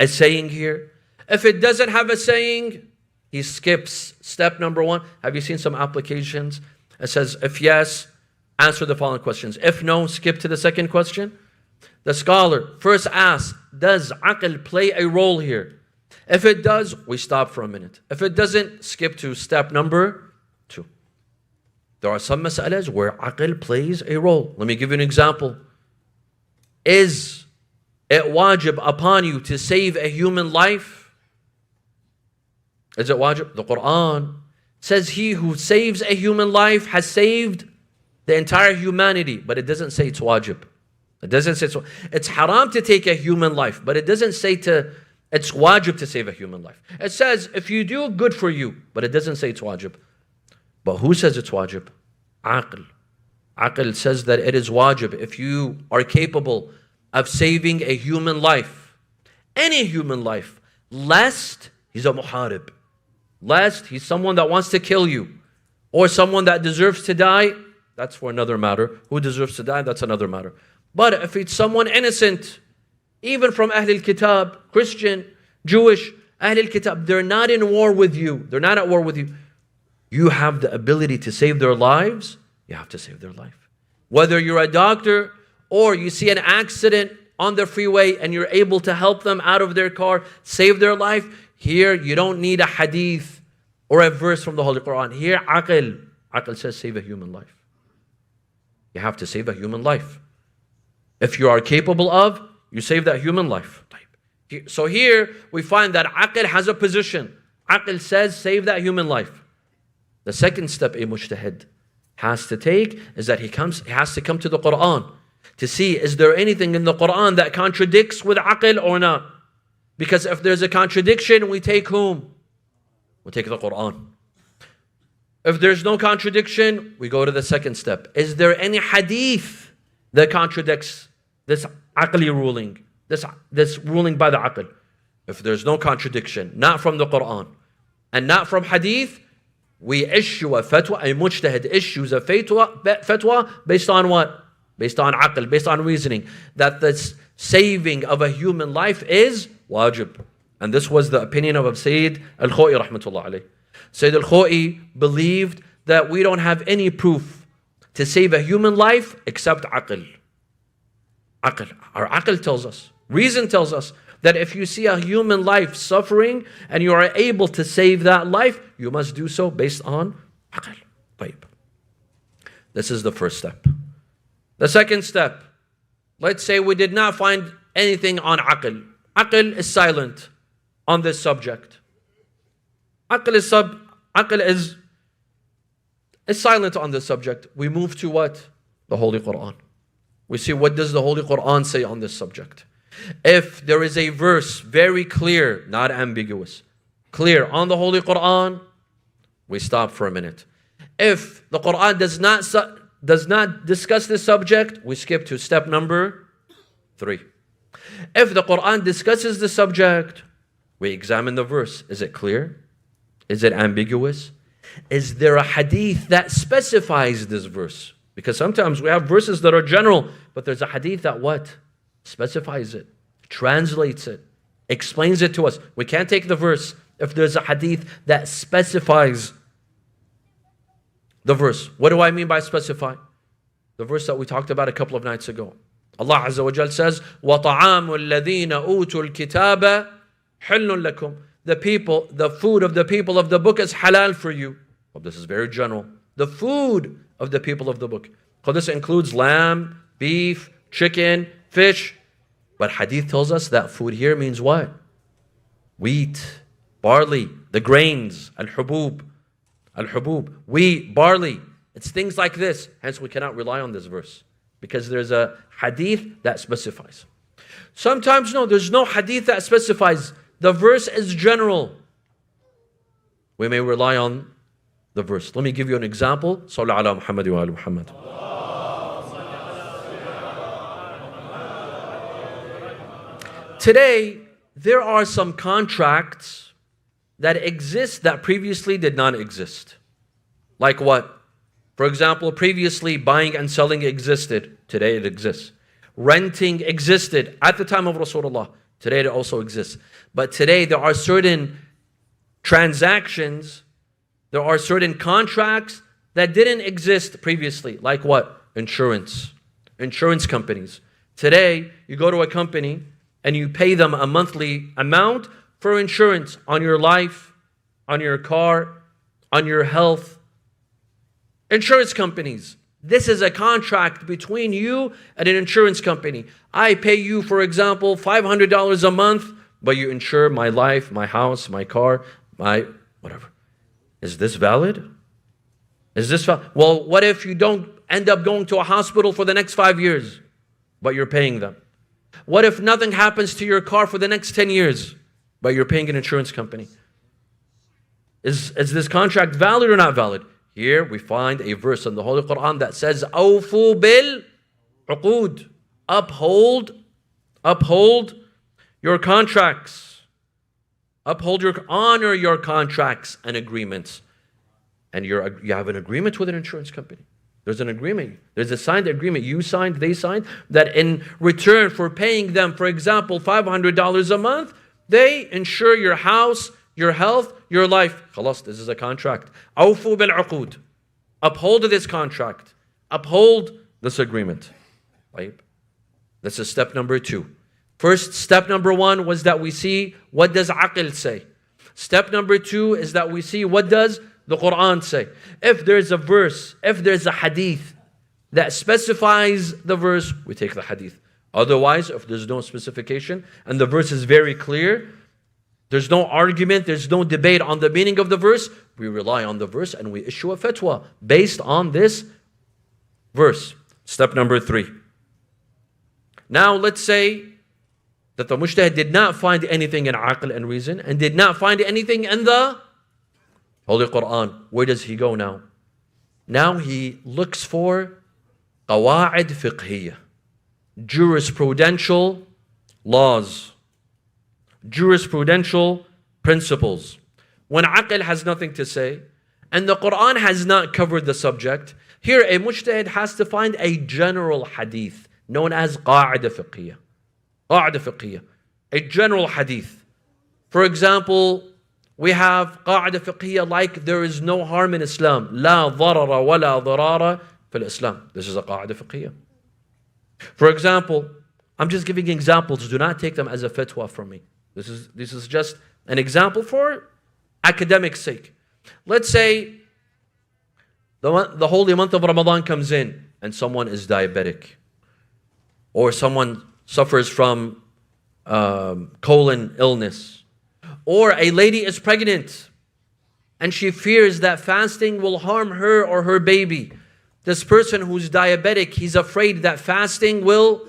saying here? If it doesn't have a saying, he skips step number one. Have you seen some applications? It says, if yes, answer the following questions. If no, skip to the second question. The scholar first asks, does aql play a role here? If it does, we stop for a minute. If it doesn't, skip to step number two. There are some mas'alas where aql plays a role. Let me give you an example. Is it wajib upon you to save a human life? Is it wajib? The Quran says he who saves a human life has saved the entire humanity, but it doesn't say it's wajib. It doesn't say it's haram to take a human life, but it doesn't say it's wajib to save a human life. It says, if you do, good for you. But it doesn't say it's wajib. But who says it's wajib? Aql. Aql says that it is wajib if you are capable of saving a human life. Any human life. Lest he's a muharib. Lest he's someone that wants to kill you. Or someone that deserves to die. That's for another matter. Who deserves to die? That's another matter. But if it's someone innocent, even from Ahlul Kitab, Christian, Jewish, Ahlul Kitab, they're not in war with you. They're not at war with you. You have the ability to save their lives. You have to save their life. Whether you're a doctor or you see an accident on the freeway and you're able to help them out of their car, save their life. Here, you don't need a hadith or a verse from the Holy Quran. Here, aql says save a human life. You have to save a human life. If you are capable of, you save that human life. So here we find that aql has a position. Aql says save that human life. The second step a mujtahid has to take is that he has to come to the Quran to see, is there anything in the Quran that contradicts with aql or not? Because if there's a contradiction, we take whom? We take the Quran. If there's no contradiction, we go to the second step. Is there any hadith that contradicts this aqli ruling, this ruling by the aql? If there's no contradiction, not from the Quran and not from hadith, we issue a fatwa. A mujtahid issues a fatwa based on what? Based on aql, based on reasoning, that the saving of a human life is wajib. And this was the opinion of Sayyid al-Khoi rahmatullah alayh. Sayyid al-Khoi believed that we don't have any proof to save a human life except aql. Aql. Our aql tells us, reason tells us that if you see a human life suffering and you are able to save that life, you must do so based on aql. This is the first step. The second step, let's say we did not find anything on aql. Aql is silent on this subject. Aql is silent on this subject. We move to what? The Holy Quran. We see what does the Holy Quran say on this subject. If there is a verse very clear, not ambiguous, clear on the Holy Quran, we stop for a minute. If the Quran does not discuss this subject, we skip to step number 3. If the Quran discusses the subject, we examine the verse. Is it clear? Is it ambiguous? Is there a hadith that specifies this verse? Because sometimes we have verses that are general, but there's a hadith that what? Specifies it, translates it, explains it to us. We can't take the verse if there's a hadith that specifies the verse. What do I mean by specify? The verse that we talked about a couple of nights ago. Allah Azza wa Jal says, وَطَعَامُ الَّذِينَ أُوتُوا الْكِتَابَ حِلٌّ لَكُمْ. The food of the people of the book is halal for you. Well, this is very general. The food of the people of the book. So this includes lamb, beef, chicken, fish. But hadith tells us that food here means what? Wheat, barley, the grains, al-hubub, wheat, barley. It's things like this. Hence we cannot rely on this verse because there's a hadith that specifies. Sometimes no, there's no hadith that specifies. The verse is general. We may rely on the verse. Let me give you an example. Sallu ala Muhammad wa ala Muhammad. Today, there are some contracts that exist that previously did not exist. Like what? For example, previously buying and selling existed. Today it exists. Renting existed at the time of Rasulullah. Today it also exists. But today there are certain transactions, there are certain contracts that didn't exist previously. Like what? Insurance. Insurance companies. Today, you go to a company and you pay them a monthly amount for insurance on your life, on your car, on your health. Insurance companies. This is a contract between you and an insurance company. I pay you, for example, $500 a month, but you insure my life, my house, my car, my whatever. Is this valid? Is this valid? Well, what if you don't end up going to a hospital for the next 5 years, but you're paying them? What if nothing happens to your car for the next 10 years, but you're paying an insurance company? Is this contract valid or not valid? Here we find a verse in the Holy Quran that says, "Awfu bil uqud." Uphold your contracts. Honor your contracts and agreements. And you have an agreement with an insurance company. There's an agreement. There's a signed agreement. You signed, they signed, that in return for paying them, for example, $500 a month, they insure your house, your health, your life. Khalas, this is a contract. Awfu bil uqud. Uphold this contract. Uphold this agreement. Right? This is step number 2. First, step number 1 was that we see what does aql say. Step number 2 is that we see what does the Quran say. If there's a verse, if there's a hadith that specifies the verse, we take the hadith. Otherwise, if there's no specification and the verse is very clear, there's no argument, there's no debate on the meaning of the verse, we rely on the verse and we issue a fatwa based on this verse. Step number 3. Now let's say that the Mujtahid did not find anything in aql and reason and did not find anything in the Holy Quran. Where does he go now? Now he looks for qawa'id fiqhiyya, jurisprudential laws, jurisprudential principles. When aql has nothing to say and the Quran has not covered the subject, here a Mujtahid has to find a general hadith known as qa'ida fiqhiyya. Qa'ida fiqhiyya, a general hadith. For example, we have qa'ida fiqhiyya like there is no harm in Islam. La dharara wa la dharara fil Islam. This is a qa'ida fiqhiyya. For example, I'm just giving examples. Do not take them as a fatwa from me. This is just an example for academic sake. Let's say the holy month of Ramadan comes in and someone is diabetic, or someone suffers from colon illness, or a lady is pregnant and she fears that fasting will harm her or her baby. This person who's diabetic, he's afraid that fasting will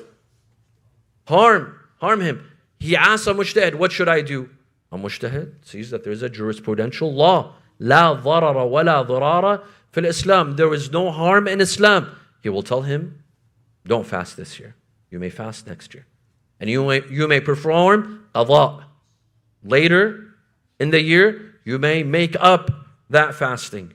harm him. He asks a Mujtahid, what should I do? A Mujtahid sees that there is a jurisprudential law. La dharara wa la dharara fil Islam. There is no harm in Islam. He will tell him, don't fast this year. You may fast next year. And you may perform qadha. Later in the year, you may make up that fasting.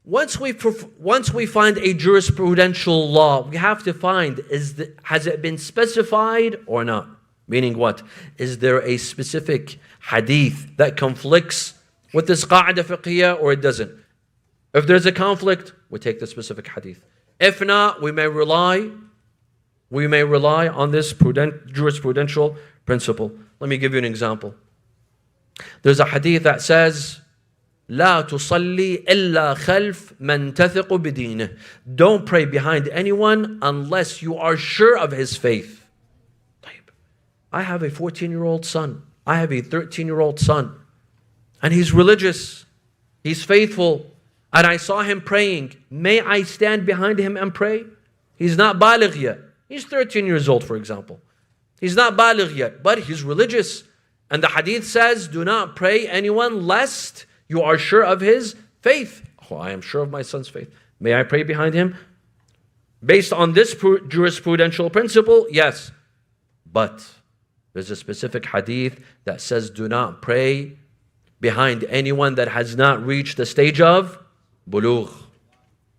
Once we find a jurisprudential law, we have to find, has it been specified or not? Meaning what? Is there a specific hadith that conflicts with this qa'ida fiqhiyya or it doesn't? If there's a conflict, we take the specific hadith. If not, we may rely on this jurisprudential principle. Let me give you an example. There's a hadith that says, لا تصلي إلا خلف من تثق بدينه. Don't pray behind anyone unless you are sure of his faith. I have a 14-year-old son. I have a 13-year-old son. And he's religious. He's faithful. And I saw him praying. May I stand behind him and pray? He's not baligh yet. He's 13 years old, for example. He's not baligh yet, but he's religious. And the hadith says, do not pray anyone lest you are sure of his faith. Oh, I am sure of my son's faith. May I pray behind him? Based on this jurisprudential principle, yes. But there's a specific hadith that says, do not pray behind anyone that has not reached the stage of bulugh.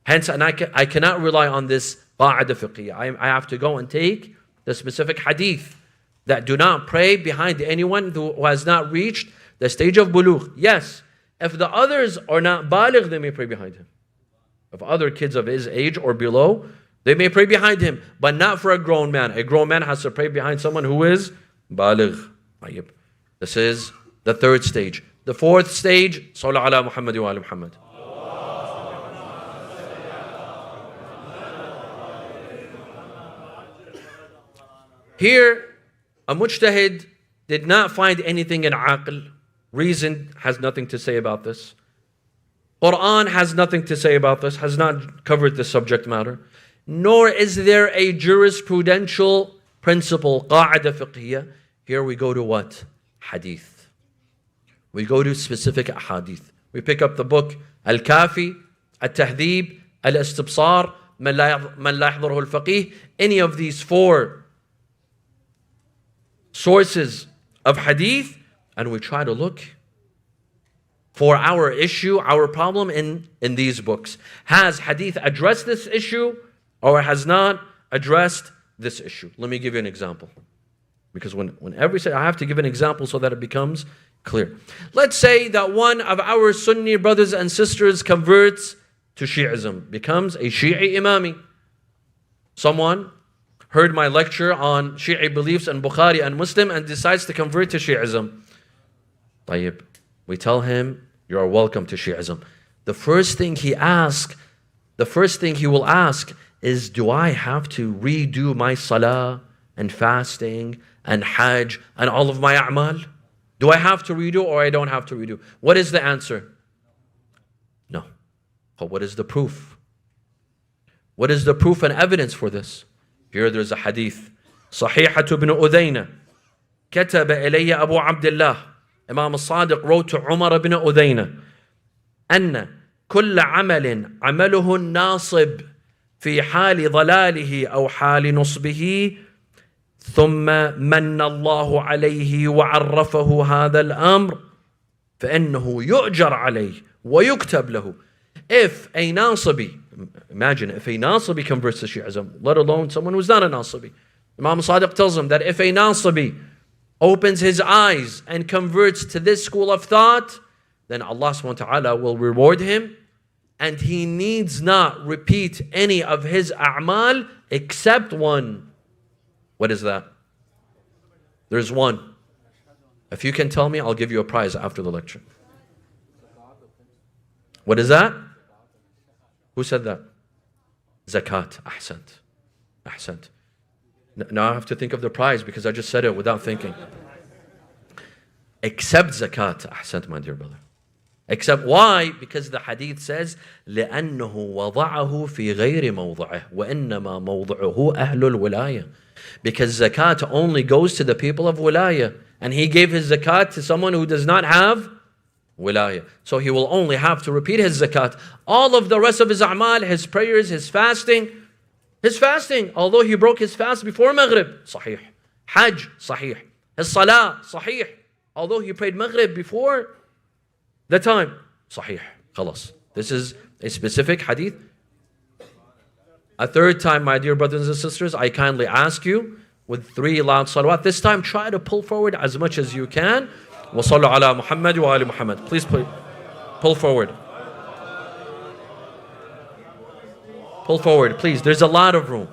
Hence, and I cannot rely on this qa'ida fiqhiyya. I have to go and take the specific hadith that do not pray behind anyone who has not reached the stage of bulugh. Yes, if the others are not baligh, they may pray behind him. If other kids of his age or below, they may pray behind him, but not for a grown man. A grown man has to pray behind someone who is baligh. This is the third stage. The fourth stage, Sallu ala Muhammad wa ala Muhammad. Here, a mujtahid did not find anything in aql. Reason has nothing to say about this. Quran has nothing to say about this, has not covered the subject matter. Nor is there a jurisprudential principle, qa'ida fiqhiyya. Here we go to what? Hadith. We go to specific hadith. We pick up the book Al-Kafi, Al-Tahdhib, Al-Istibsar, Man la yahdhuruhu al-faqih. Any of these four sources of hadith, and we try to look for our issue, our problem in these books. Has hadith addressed this issue or has not addressed this issue? Let me give you an example. Because whenever I have to give an example so that it becomes clear. Let's say that one of our Sunni brothers and sisters converts to Shi'ism, becomes a Shi'i Imami. Someone heard my lecture on Shi'i beliefs in Bukhari and Muslim and decides to convert to Shi'ism. Tayyib. We tell him, you are welcome to Shi'ism. The first thing he will ask is, do I have to redo my salah and fasting and hajj and all of my a'mal? Do I have to redo or I don't have to redo? What is the answer? No. But what is the proof? What is the proof and evidence for this? Here there's a hadith. Sahihatu ibn Udayna. كتب إلي أبو عبد الله. Imam al-Sadiq wrote to Umar ibn Udayna. أن كل عمل عمله الناصب في حال ضلاله أو حال نصبه ثم من الله عليه وعرفه هذا الأمر فإنه يؤجر عليه ويكتب له. If a Nasibi, imagine if a Nasibi converts to Shi'ism, let alone someone who's not a Nasibi. Imam Sadiq tells him that if a Nasibi opens his eyes and converts to this school of thought, then Allah subhanahu wa ta'ala will reward him, and he needs not repeat any of his a'mal except one. What is that? There's one. If you can tell me, I'll give you a prize after the lecture. What is that? Who said that? Zakat. Ahsant. Ahsant. Now I have to think of the prize because I just said it without thinking. Except zakat. Ahsant, my dear brother. Except why? Because the hadith says, لأنه وضعه في غير موضعه وإنما موضعه أهل الولاية. Because zakat only goes to the people of wilayah. And he gave his zakat to someone who does not have wilayah. So he will only have to repeat his zakat. All of the rest of his a'mal, his prayers, his fasting, although he broke his fast before Maghrib, sahih. Hajj, sahih. His salah, sahih. Although he prayed Maghrib before the time, sahih. Khalas. This is a specific hadith. A third time, my dear brothers and sisters, I kindly ask you with 3 loud salawat. This time, try to pull forward as much as you can. Wa sallu ala Muhammad wa ali Muhammad. Please pull forward. Pull forward, please. There's a lot of room.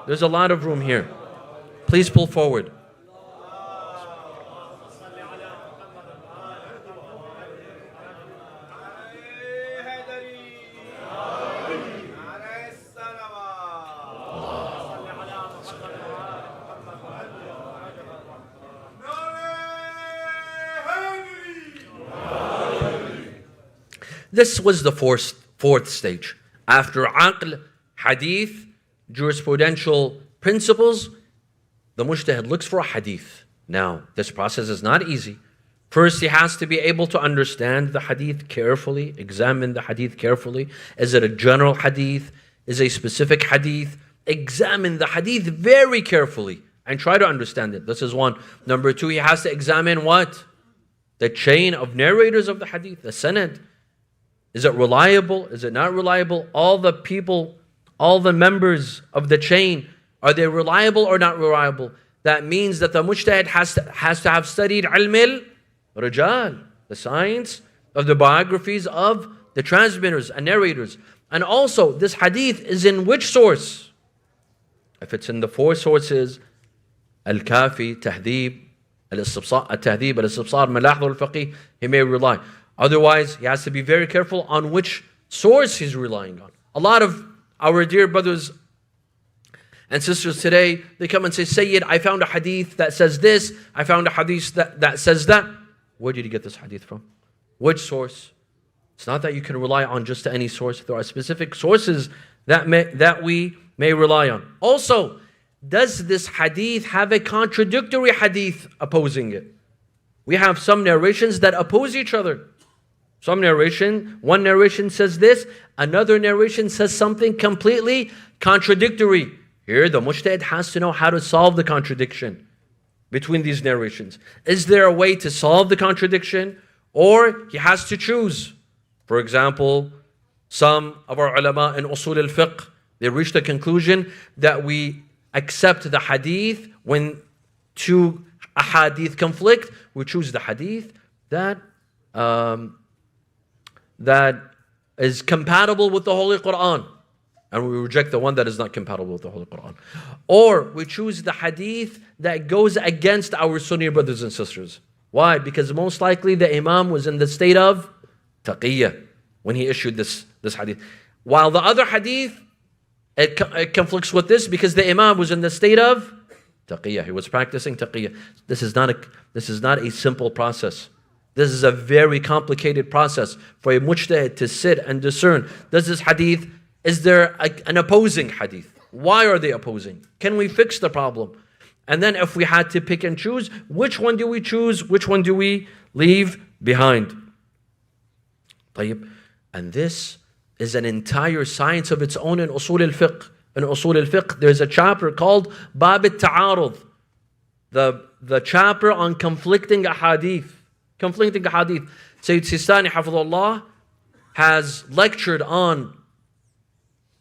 There's a lot of room here. Please pull forward. This was the fourth stage. After aql, hadith, jurisprudential principles, the mujtahid looks for a hadith. Now, this process is not easy. First, he has to be able to understand the hadith carefully, examine the hadith carefully. Is it a general hadith? Is it a specific hadith? Examine the hadith very carefully and try to understand it. This is one. Number 2, he has to examine what? The chain of narrators of the hadith, the sanad. Is it reliable? Is it not reliable? All the people, all the members of the chain, are they reliable or not reliable? That means that the mujtahid has to have studied ilm al-rijal, the science of the biographies of the transmitters and narrators. And also, this hadith is in which source? If it's in the 4 sources, al-kafi, tahdib, al-tahdib, al-istibsar, malahid al-faqih, he may rely. Otherwise, he has to be very careful on which source he's relying on. A lot of our dear brothers and sisters today, they come and say, Sayyid, I found a hadith that says this, I found a hadith that says that. Where did you get this hadith from? Which source? It's not that you can rely on just any source. There are specific sources that we may rely on. Also, does this hadith have a contradictory hadith opposing it? We have some narrations that oppose each other. One narration says this, another narration says something completely contradictory. Here, the mujtahid has to know how to solve the contradiction between these narrations. Is there a way to solve the contradiction? Or he has to choose. For example, some of our ulama in usul al-fiqh, they reached the conclusion that we accept the hadith when 2 ahadith conflict. We choose the hadith that is compatible with the Holy Quran, and we reject the one that is not compatible with the Holy Quran. Or we choose the hadith that goes against our Sunni brothers and sisters. Why? Because most likely the Imam was in the state of taqiyya when he issued this hadith. While the other hadith, it conflicts with this because the Imam was in the state of taqiyya. He was practicing taqiyya. This is not a simple process. This is a very complicated process for a mujtahid to sit and discern. Does this hadith, is there an opposing hadith? Why are they opposing? Can we fix the problem? And then if we had to pick and choose, which one do we choose? Which one do we leave behind? And this is an entire science of its own in usul al-fiqh. In usul al-fiqh, there's a chapter called Bab al-Ta'arud, the chapter on conflicting ahadith. Sayyid Sistani Hafidhullah has lectured on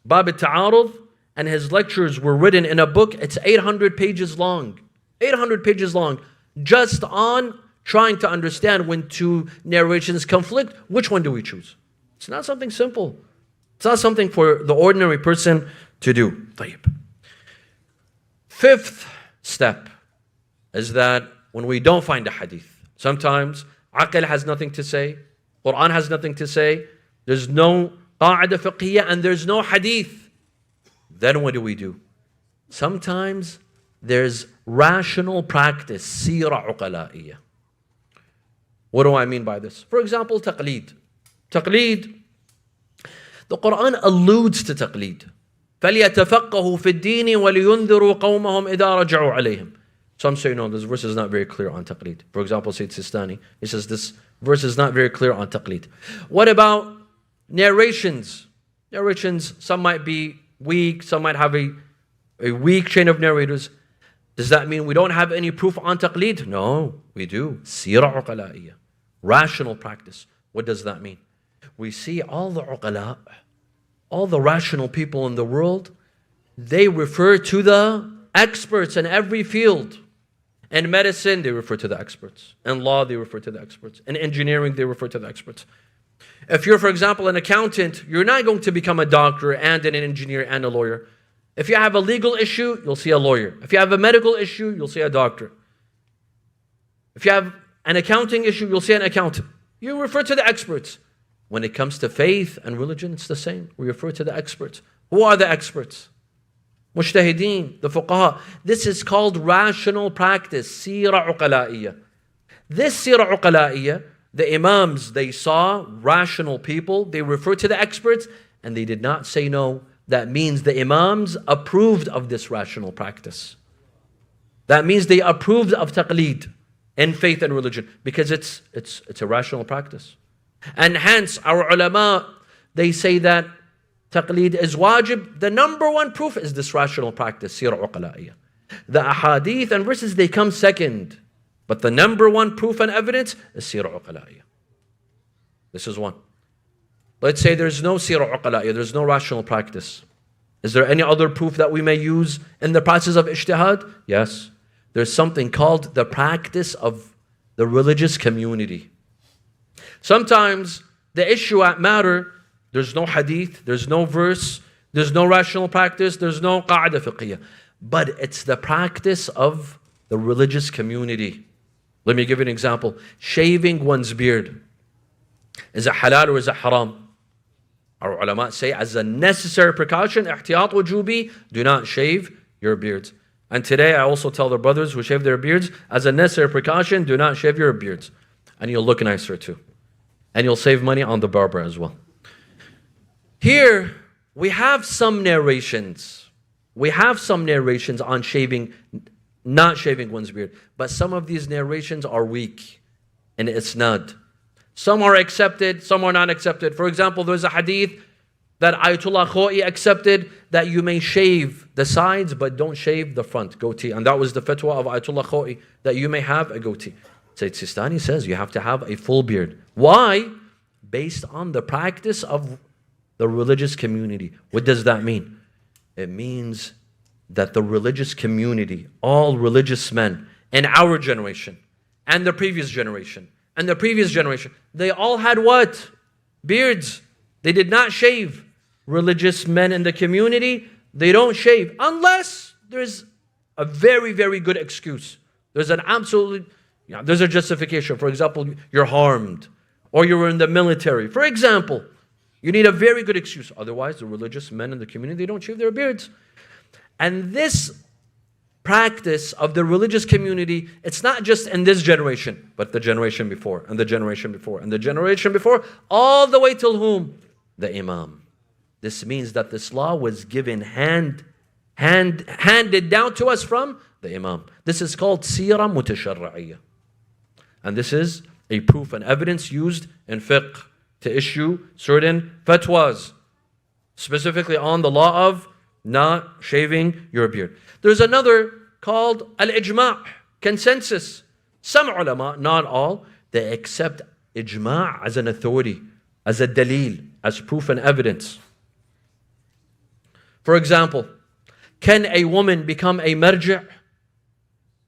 Bab al-Ta'arud, and his lectures were written in a book. It's 800 pages long. 800 pages long, just on trying to understand when 2 narrations conflict, which one do we choose? It's not something simple. It's not something for the ordinary person to do. Fifth step is that when we don't find a hadith, sometimes aql has nothing to say, Quran has nothing to say, there's no qa'ida fiqhiyya and there's no hadith. Then what do? Sometimes there's rational practice, seerah uqala'iyya. What do I mean by this? For example, taqleed. Taqleed, the Quran alludes to taqleed. فَلْيَتَفَقَّهُ فِي الدِّينِ وَلِيُنذِرُوا قَوْمَهُمْ إِذَا رَجَعُوا عَلَيْهِمْ. Some say, no, this verse is not very clear on taqleed. For example, Sayyid Sistani, he says this verse is not very clear on taqleed. What about narrations? Narrations, some might be weak, some might have a weak chain of narrators. Does that mean we don't have any proof on taqleed? No, we do. Seerah uqala'iyya. Rational practice. What does that mean? We see all the uqala, all the rational people in the world, they refer to the experts in every field. In medicine, they refer to the experts. In law, they refer to the experts. In engineering, they refer to the experts. If you're, for example, an accountant, you're not going to become a doctor and an engineer and a lawyer. If you have a legal issue, you'll see a lawyer. If you have a medical issue, you'll see a doctor. If you have an accounting issue, you'll see an accountant. You refer to the experts. When it comes to faith and religion, it's the same. We refer to the experts. Who are the experts? Mujtahideen, the fuqaha. This is called rational practice, sira uqala'iyya. This sira uqala'iyya, the imams, they saw rational people, they refer to the experts, and they did not say no. That means the imams approved of this rational practice. That means they approved of taqleed in faith and religion, because it's a rational practice. And hence, our ulama, they say that taqleed is wajib. The number one proof is this rational practice, sira uqala'iyya. The ahadith and verses, they come second. But the number one proof and evidence is sira uqala'iyya. This is one. Let's say there's no sira uqala'iyya, there's no rational practice. Is there any other proof that we may use in the process of ijtihad? Yes. There's something called the practice of the religious community. Sometimes the issue at matter, there's no hadith, there's no verse, there's no rational practice, there's no qa'dah fiqhiyah. But it's the practice of the religious community. Let me give you an example. Shaving one's beard. Is it halal or is it haram? Our ulama say, as a necessary precaution, ihtiyat wujubi, do not shave your beards. And today I also tell the brothers who shave their beards, as a necessary precaution, do not shave your beards. And you'll look nicer too. And you'll save money on the barber as well. Here, we have some narrations. We have some narrations on shaving, not shaving one's beard. But some of these narrations are weak in isnad. Some are accepted, some are not accepted. For example, there's a hadith that Ayatollah Khoi accepted that you may shave the sides but don't shave the front, goatee. And that was the fatwa of Ayatollah Khoi, that you may have a goatee. Sayyid Sistani says you have to have a full beard. Why? Based on the practice of the religious community. What does that mean? It means that the religious community, all religious men in our generation and the previous generation and the previous generation, they all had what? Beards. They did not shave. Religious men in the community, they don't shave unless there's a very, very good excuse. There's an absolutely, there's a justification. For example, you're harmed or you're in the military. For example, you need a very good excuse. Otherwise, the religious men in the community, they don't shave their beards. And this practice of the religious community, it's not just in this generation, but the generation before, and the generation before, and the generation before, all the way till whom? The Imam. This means that this law was given handed down to us from the Imam. This is called Sira Mutasharra'iyya. And this is a proof and evidence used in fiqh to issue certain fatwas, specifically on the law of not shaving your beard. There's another called al-ijma', consensus. Some ulama, not all, they accept ijma' as an authority, as a dalil, as proof and evidence. For example, can a woman become a marji'?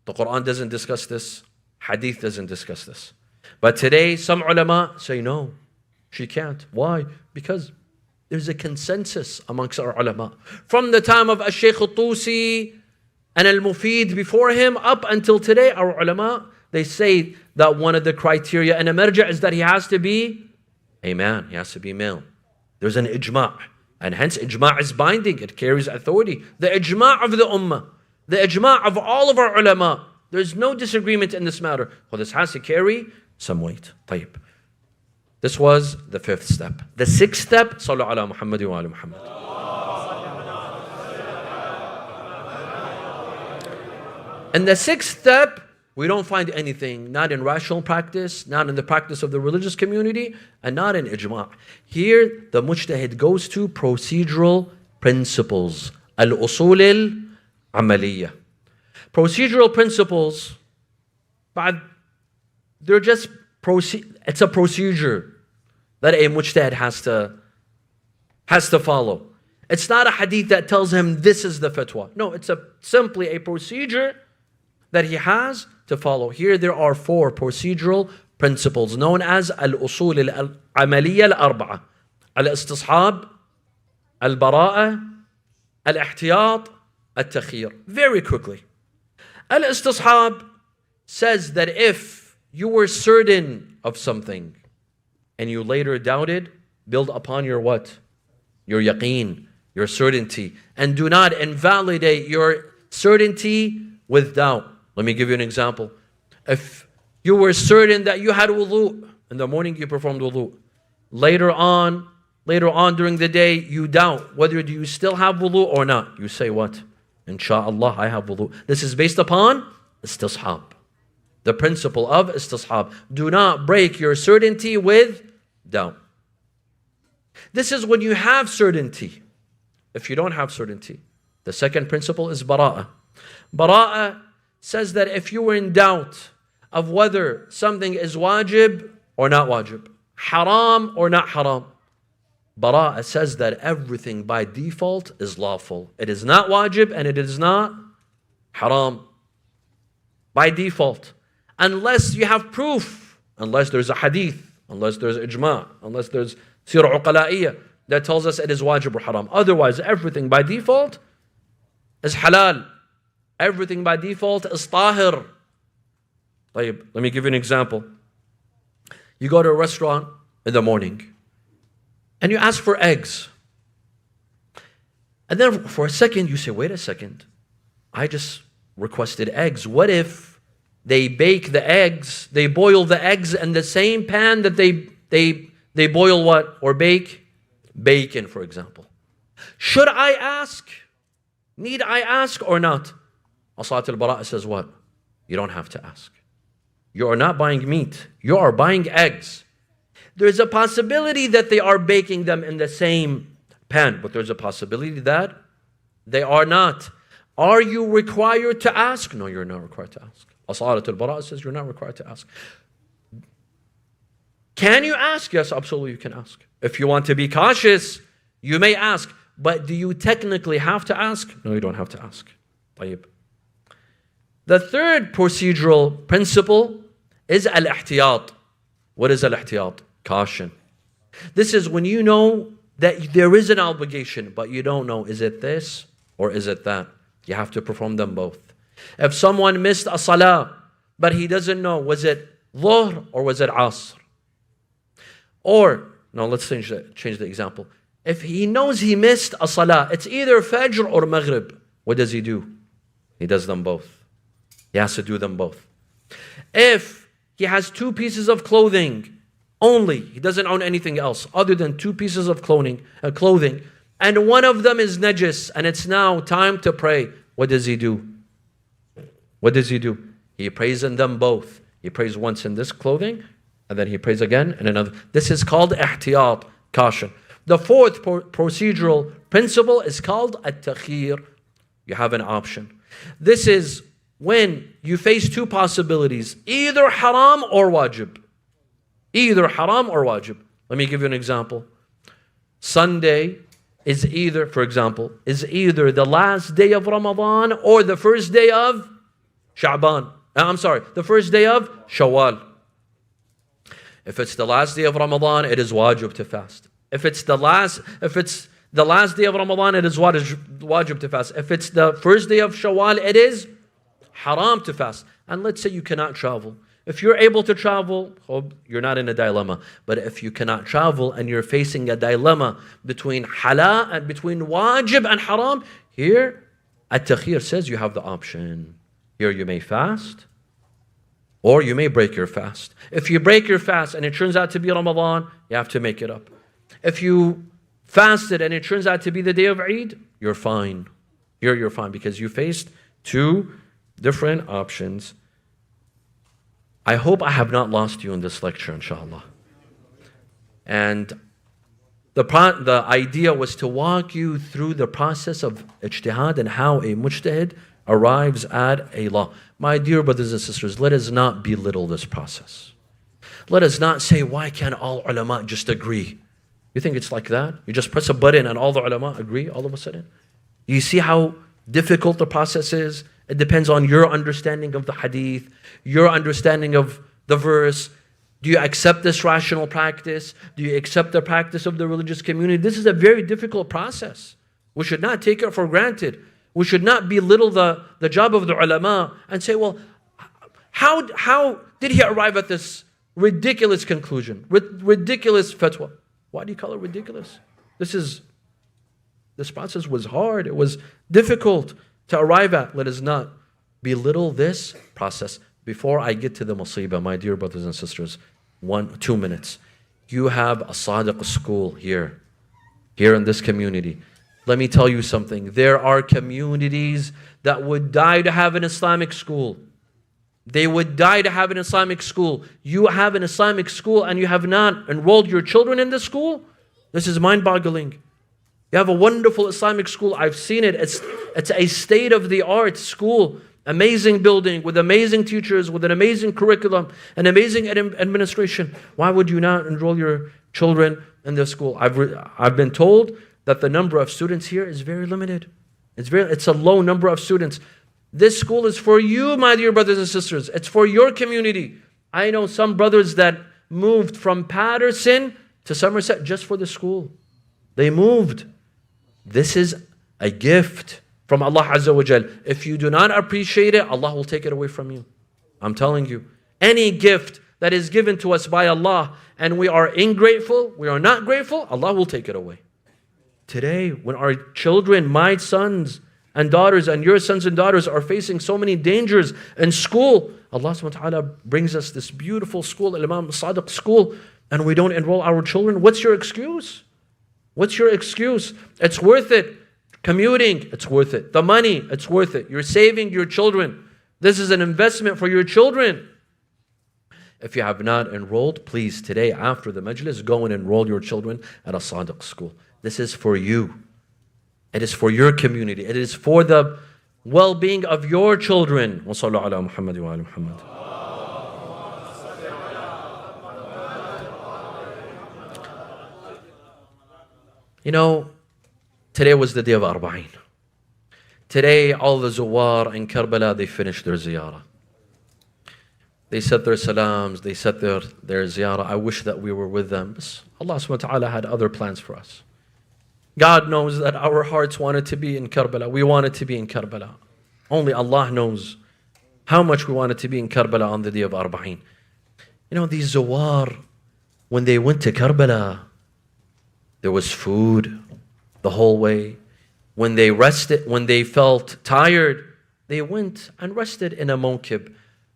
The Quran doesn't discuss this. Hadith doesn't discuss this. But today, some ulama say no, she can't. Why? Because there's a consensus amongst our ulama. From the time of Al-Shaykh Al-Tusi and Al-Mufid before him, up until today, our ulama, they say that one of the criteria in a marji' is that he has to be a man. He has to be male. There's an ijma'. And hence ijma' is binding. It carries authority. The ijma' of the ummah. The ijma' of all of our ulama. There's no disagreement in this matter. Well, this has to carry some weight. طيب. This was the fifth step. The sixth step, Sallu ala Muhammad wa ala Muhammad. And the sixth step, we don't find anything, not in rational practice, not in the practice of the religious community, and not in ijma'. Here, the mujtahid goes to procedural principles. Al-usul al-amaliyah. Procedural principles, but they're just it's a procedure. that a mujtahid has to follow. It's not a hadith that tells him this is the fatwa. No, it's simply a procedure that he has to follow. Here there are 4 procedural principles known as al-usul al-amaliyya al-arba'a. Al-istishab, al-bara'a, al-ihtiyat, al-takhir. Very quickly. Al-istishab says that if you were certain of something and you later doubted, build upon your what? Your yaqeen, your certainty. And do not invalidate your certainty with doubt. Let me give you an example. If you were certain that you had wudu, in the morning you performed wudu. Later on during the day, you doubt whether do you still have wudu or not. You say what? Insha'Allah, I have wudu. This is based upon istishab. The principle of istishab. Do not break your certainty with doubt. This is when you have certainty. If you don't have certainty, the second principle is bara'a. Bara'a says that if you were in doubt of whether something is wajib or not wajib, haram or not haram, bara'a says that everything by default is lawful. It is not wajib and it is not haram. By default. Unless you have proof, unless there's a hadith, unless there's ijma', unless there's sirah uqala'iyya that tells us it is wajib or haram. Otherwise, everything by default is halal. Everything by default is tahir. Let me give you an example. You go to a restaurant in the morning and you ask for eggs. And then for a second you say, wait a second, I just requested eggs. What if they bake the eggs, they boil the eggs in the same pan that they boil what? Or bake? Bacon, for example. Should I ask? Need I ask or not? Asat al-Bara'a says what? You don't have to ask. You are not buying meat. You are buying eggs. There's a possibility that they are baking them in the same pan, but there's a possibility that they are not. Are you required to ask? No, you're not required to ask. Asat al-Bara'a says you're not required to ask. Can you ask? Yes, absolutely you can ask. If you want to be cautious, you may ask. But do you technically have to ask? No, you don't have to ask. طيب. The third procedural principle is al-ihtiyat. What is al-ihtiyat? Caution. This is when you know that there is an obligation, but you don't know, is it this or is it that? You have to perform them both. If someone missed a salah, but he doesn't know, was it dhuhr or was it asr? Or, no, let's change the example. If he knows he missed a salah, it's either fajr or maghrib. What does he do? He does them both. He has to do them both. If he has 2 pieces of clothing only, he doesn't own anything else other than 2 pieces of clothing, and one of them is najis, and it's now time to pray, what does he do? What does he do? He prays in them both. He prays once in this clothing, and then he prays again in another. This is called ihtiyat, caution. The fourth procedural principle is called at-takhir. You have an option. This is when you face 2 possibilities, either haram or wajib. Either haram or wajib. Let me give you an example. Sunday is either, for example, is either the last day of Ramadan or the first day of Sha'ban. The first day of Shawwal. If it's the last day of Ramadan, it is wajib to fast. If it's the last day of Ramadan, it is wajib to fast. If it's the first day of Shawwal, it is haram to fast. And let's say you cannot travel. If you're able to travel, you're not in a dilemma. But if you cannot travel and you're facing a dilemma between halal and between wajib and haram, here at-takhir says you have the option. Here you may fast or you may break your fast. If you break your fast and it turns out to be Ramadan, you have to make it up. If you fasted and it turns out to be the day of Eid, you're fine. You're fine because you faced 2 different options. I hope I have not lost you in this lecture, inshallah. And the idea was to walk you through the process of ijtihad and how a mujtahid arrives at a law. My dear brothers and sisters, let us not belittle this process. Let us not say, why can't all ulama just agree? You think it's like that? You just press a button and all the ulama agree all of a sudden? You see how difficult the process is? It depends on your understanding of the hadith, your understanding of the verse. Do you accept this rational practice? Do you accept the practice of the religious community? This is a very difficult process. We should not take it for granted. We should not belittle the job of the ulama and say, well, how did he arrive at this ridiculous conclusion, ridiculous fatwa? Why do you call it ridiculous? This process was hard. It was difficult to arrive at. Let us not belittle this process. Before I get to the musibah, my dear brothers and sisters, 2 minutes. You have a Sadiq school here in this community. Let me tell you something. There are communities that would die to have an Islamic school. They would die to have an Islamic school. You have an Islamic school and you have not enrolled your children in the school? This is mind-boggling. You have a wonderful Islamic school. I've seen it. It's a state-of-the-art school. Amazing building with amazing teachers, with an amazing curriculum, an amazing administration. Why would you not enroll your children in the school? I've been told that the number of students here is very limited. It's a low number of students. This school is for you, my dear brothers and sisters. It's for your community. I know some brothers that moved from Patterson to Somerset just for the school. They moved. This is a gift from Allah Azza wa Jal. If you do not appreciate it, Allah will take it away from you. I'm telling you. Any gift that is given to us by Allah and we are ingrateful, we are not grateful, Allah will take it away. Today, when our children, my sons and daughters and your sons and daughters are facing so many dangers in school, Allah subhanahu wa ta'ala brings us this beautiful school, Imam Sadiq school, and we don't enroll our children. What's your excuse? What's your excuse? It's worth it. Commuting, it's worth it. The money, it's worth it. You're saving your children. This is an investment for your children. If you have not enrolled, please today after the majlis, go and enroll your children at a Sadiq school. This is for you. It is for your community. It is for the well-being of your children. Wa sallu ala Muhammad wa ala Muhammad. You know, today was the day of Arbaeen. Today, all the Zuwar in Karbala, they finished their ziyarah. They said their salams, they said their ziyarah. I wish that we were with them. But Allah subhanahu wa ta'ala had other plans for us. God knows that our hearts wanted to be in Karbala. We wanted to be in Karbala. Only Allah knows how much we wanted to be in Karbala on the day of Arbaeen. You know, these Zuwar, when they went to Karbala, there was food the whole way. When they rested, when they felt tired, they went and rested in a mawkib.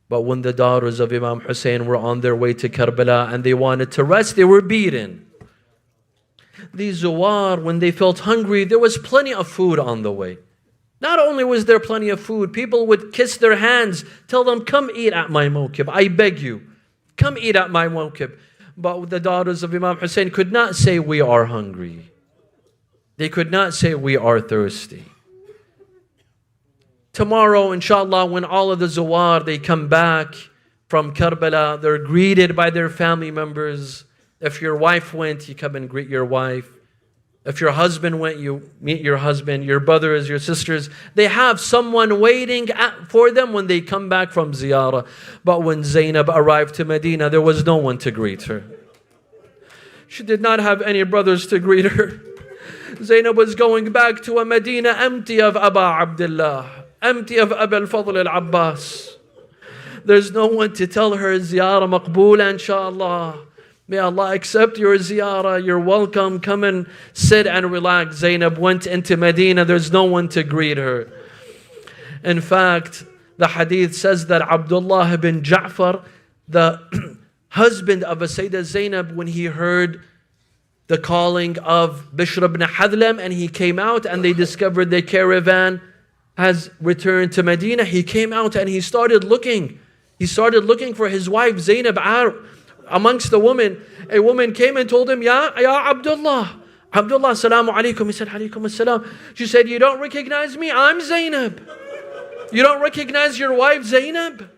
But when the daughters of Imam Hossein were on their way to Karbala and they wanted to rest, they were beaten. These Zuwar, when they felt hungry, there was plenty of food on the way. Not only was there plenty of food, people would kiss their hands, tell them, come eat at my mawkib, I beg you. Come eat at my mawkib. But the daughters of Imam Hussein could not say, we are hungry. They could not say, we are thirsty. Tomorrow, inshallah, when all of the Zuwar, they come back from Karbala, they're greeted by their family members. If your wife went, you come and greet your wife. If your husband went, you meet your husband, your brothers, your sisters. They have someone waiting for them when they come back from ziyarah. But when Zainab arrived to Medina, there was no one to greet her. She did not have any brothers to greet her. Zainab was going back to a Medina empty of Aba Abdullah, empty of Aba al-Fadl al-Abbas. There's no one to tell her ziyarah maqboola, inshallah. May Allah accept your ziyarah, you're welcome, come and sit and relax. Zainab went into Medina, there's no one to greet her. In fact, the hadith says that Abdullah ibn Ja'far, the husband of Sayyidah Zainab, when he heard the calling of Bishr ibn Hadlam and he came out and they discovered the caravan has returned to Medina, he came out and he started looking. He started looking for his wife Zainab amongst the women. A woman came and told him, Ya Abdullah, salamu alaikum. He said, alaikum assalam. She said, you don't recognize me? I'm Zainab. You don't recognize your wife Zainab?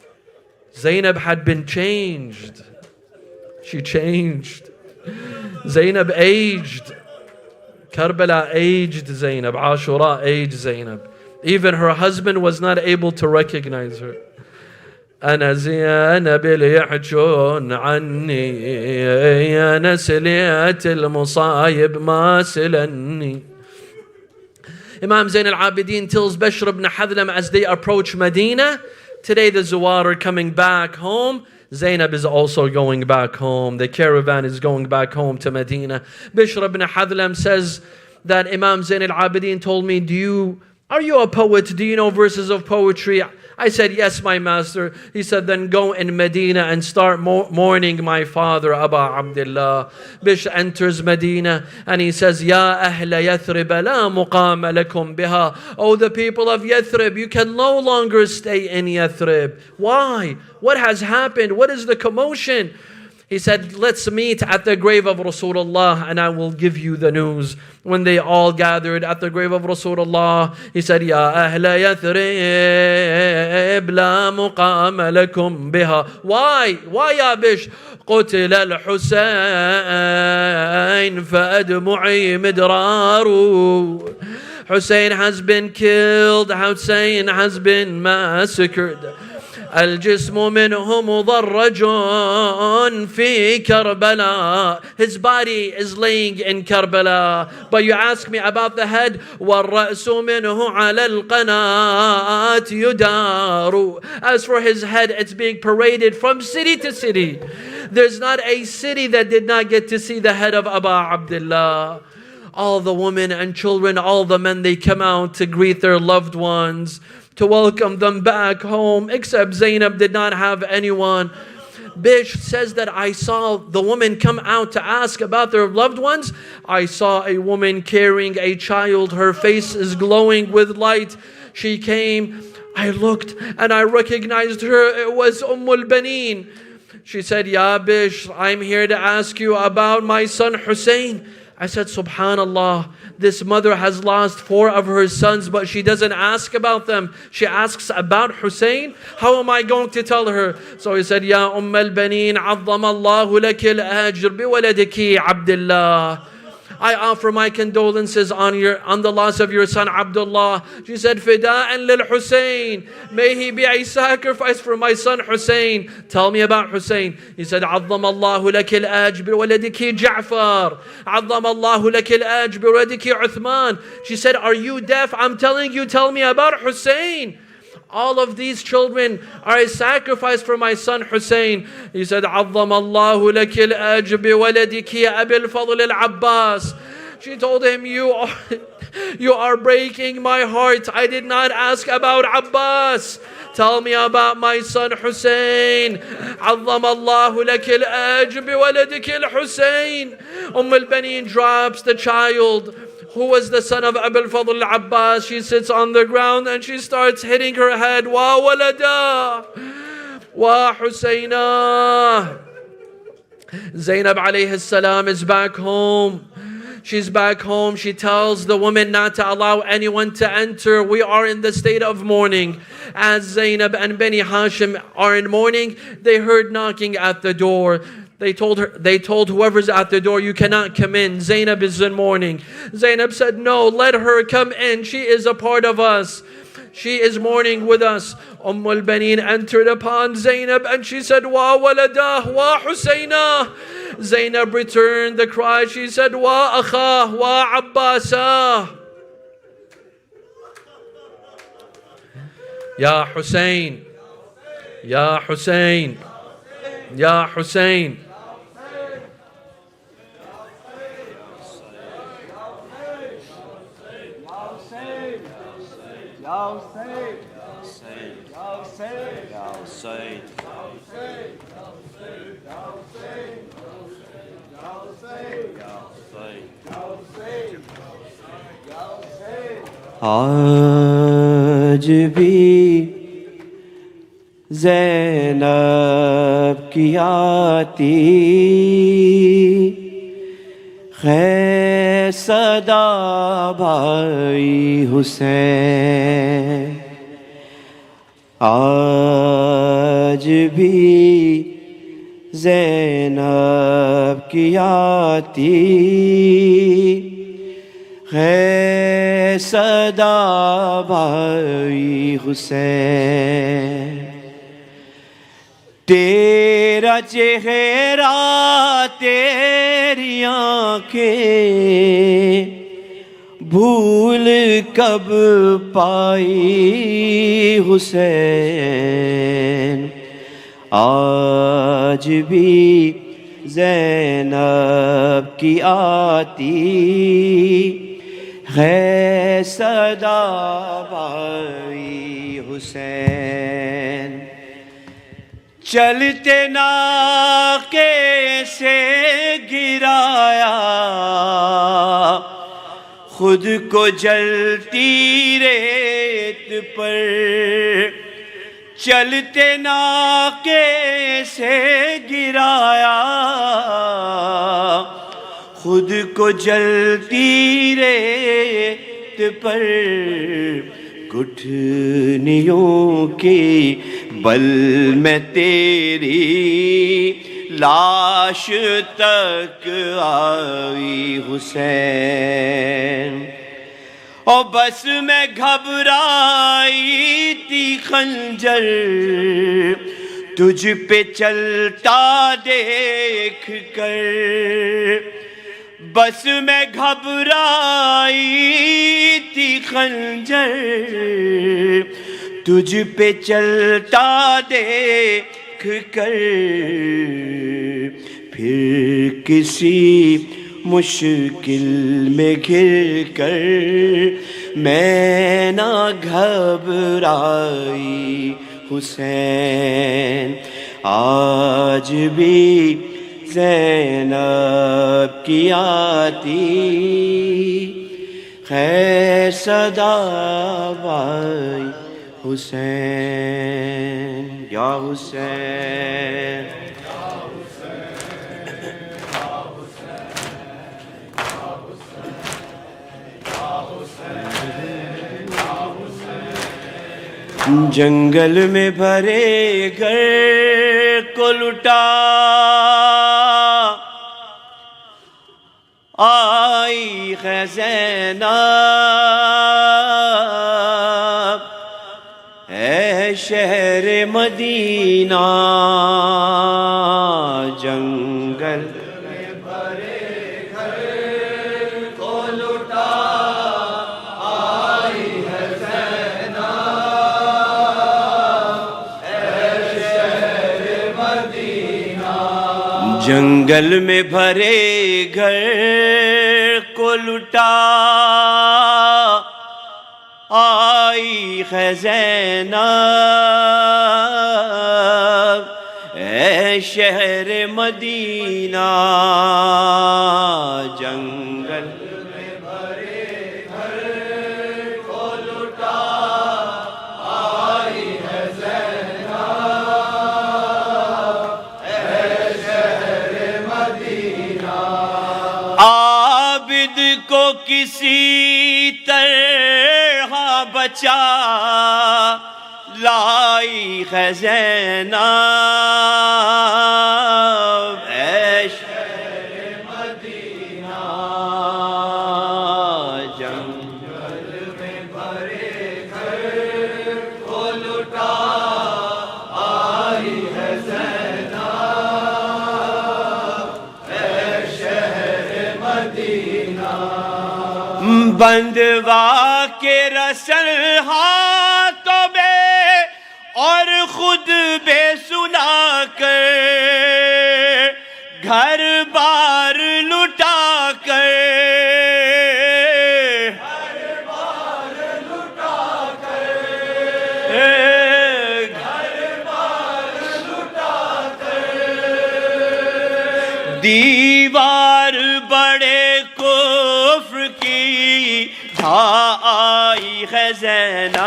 Zainab had been changed. She changed. Zainab aged. Karbala aged Zainab. Ashura aged Zainab. Even her husband was not able to recognize her. أنا زينب اللي يحجون عني أنا سليت المصايب ما سلني. Imam Zain al-Abidin tells Bishr ibn Hadlam as they approach Medina, today the Zuwar are coming back home. Zainab is also going back home. The caravan is going back home to Medina. Bishr ibn Hadlam says that Imam Zain al-Abidin told me, are you a poet? Do you know verses of poetry? I said, yes, my master. He said, then go in Medina and start mourning my father, Aba Abdullah. Bishr enters Medina and he says, Ya ahla Yathrib la muqama lakum biha. Oh, the people of Yathrib, you can no longer stay in Yathrib. Why? What has happened? What is the commotion? He said, let's meet at the grave of Rasulullah and I will give you the news. When they all gathered at the grave of Rasulullah, he said, Ya ahla Yathrib la muqama lakum biha. Why? Why, ya Bishr? قتل الحسين فأدمعي مدرار. Hussein has been killed. Hussein has been massacred. الجسم منه مضرج في Karbala. His body is laying in Karbala. But you ask me about the head. والرأس منه على القناة يدار. As for his head, it's being paraded from city to city. There's not a city that did not get to see the head of Aba Abdullah. All the women and children, all the men, they come out to greet their loved ones, to welcome them back home, except Zainab did not have anyone. Bishr says that I saw the women come out to ask about their loved ones. I saw a woman carrying a child. Her face is glowing with light. She came. I looked and I recognized her. It was al-Baneen. She said, Ya Bishr, I'm here to ask you about my son Hussein. I said, Subhanallah, this mother has lost 4 of her sons, but she doesn't ask about them. She asks about Hussein. How am I going to tell her? So he said, Ya al-Baneen, عظم الله لك الأجر بولدك Abdullah. I offer my condolences on the loss of your son Abdullah. She said, Fida'an lil Hussein. May he be a sacrifice for my son Hussein. Tell me about Hussein. He said, عظم الله لك الأجر بولدك جعفر. عظم الله لك الأجر بولدك عثمان. She said, are you deaf? I'm telling you, tell me about Hussein. All of these children are a sacrifice for my son Hussein. He said, عظم الله لك الأجر بولدك أبي الفضل العباس. She told him, you are breaking my heart. I did not ask about Abbas. Tell me about my son Hussein. عظم الله لك الأجر بولدك الحسين. al-Baneen drops the child, who was the son of Abul Fadl al-Abbas. She sits on the ground and she starts hitting her head. Wa walada, wa Husayna. Zainab alayhi salam is back home. She's back home. She tells the woman not to allow anyone to enter. We are in the state of mourning. As Zainab and Bani Hashim are in mourning, they heard knocking at the door. They told whoever's at the door, you cannot come in. Zainab is in mourning. Zainab said, no, let her come in. She is a part of us. She is mourning with us. al-Baneen entered upon Zainab and she said, Wa waladah, wa Husayna. Zainab returned the cry. She said, Wa akha, wa Abbasa. Ya Hussein, Ya Hussein, Ya Hussein. आज भी ज़ैनब की आती खैर सदा भाई हुसैन। आज भी زینب کی آتی ہے صدا بھائی حسین، تیرا چہرہ تیری آنکھیں بھول کب پائی حسین، آج بھی زینب کی آتی ہے صدا بھائی حسین، چلتے ناقے سے گرایا خود کو جلتی ریت پر، چلتے ناقے سے گرایا خود کو جلتی ریت پر، گٹھنیوں کی بل میں تیری لاش تک آئی حسین، اور بس میں گھبرائی تھی خنجر تجھ پہ چلتا دیکھ کر، بس میں گھبرائی تھی خنجر تجھ پہ چلتا دیکھ کر، پھر کسی مشکل میں گر کر میں نہ گھبرائی حسین، آج بھی زینب کی آتی ہے صدا بھائی حسین، یا حسین جنگل میں بھرے گھر کو لٹا آئی ہے زینب، اے شہر مدینہ جنگل میں بھرے گھر کو لٹا آئی ہے زینب، اے شہر مدینہ، جنگل میں بھرے گھر کو لٹا آئی ہے زینب، اے شہر مدینہ جنگل میں بھرے گھر کو لٹا آئی ہے زینب، اے شہر مدینہ، عابد کو کسی طرح بچا لائی ہے زینب، اے شہر مدینہ جنگل میں بھرے گھر کو لٹا آئی ہے زینب، اے شہر مدینہ، بندوا کے رسل ہاتھوں میں اور خود بے سنا کر گھر بار لٹا کر، گھر بار لٹا کر، گھر بار لٹا کر، دیوار بڑے کفر کی ڈھا آئی ہے زینب،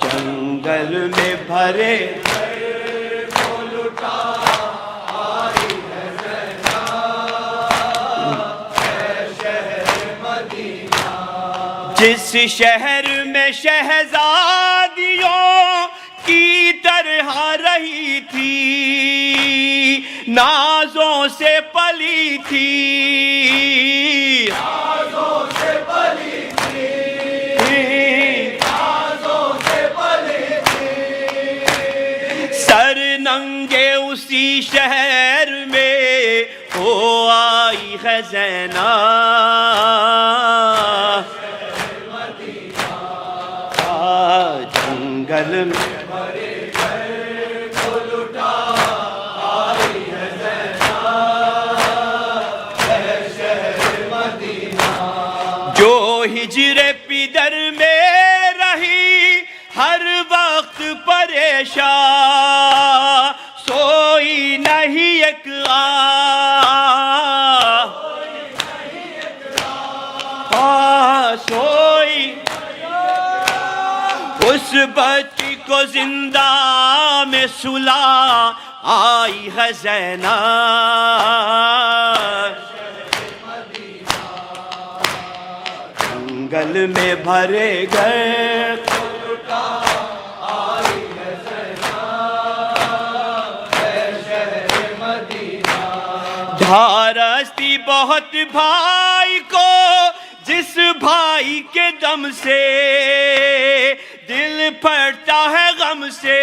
جنگل میں بھرے گھر کو لٹا آئی ہے زینب، اے شہر مدینہ، جس شہر میں شہزاد یہاں رہی تھی نازوں سے پلی تھی نازوں سے پلی تھی نازوں سے پلی تھی سر ننگے اسی شہر میں ہو آئی ہے زینب جنگل میں جو ہجر پدر میں رہی ہر وقت پریشان سوئی نہیں ایک سوئی اس بچی کو زندہ میں سلا آئی ہے زینب جنگل میں بھرے گئے دھارستی بہت بھائی کو جس بھائی کے دم سے دل پھٹتا ہے غم سے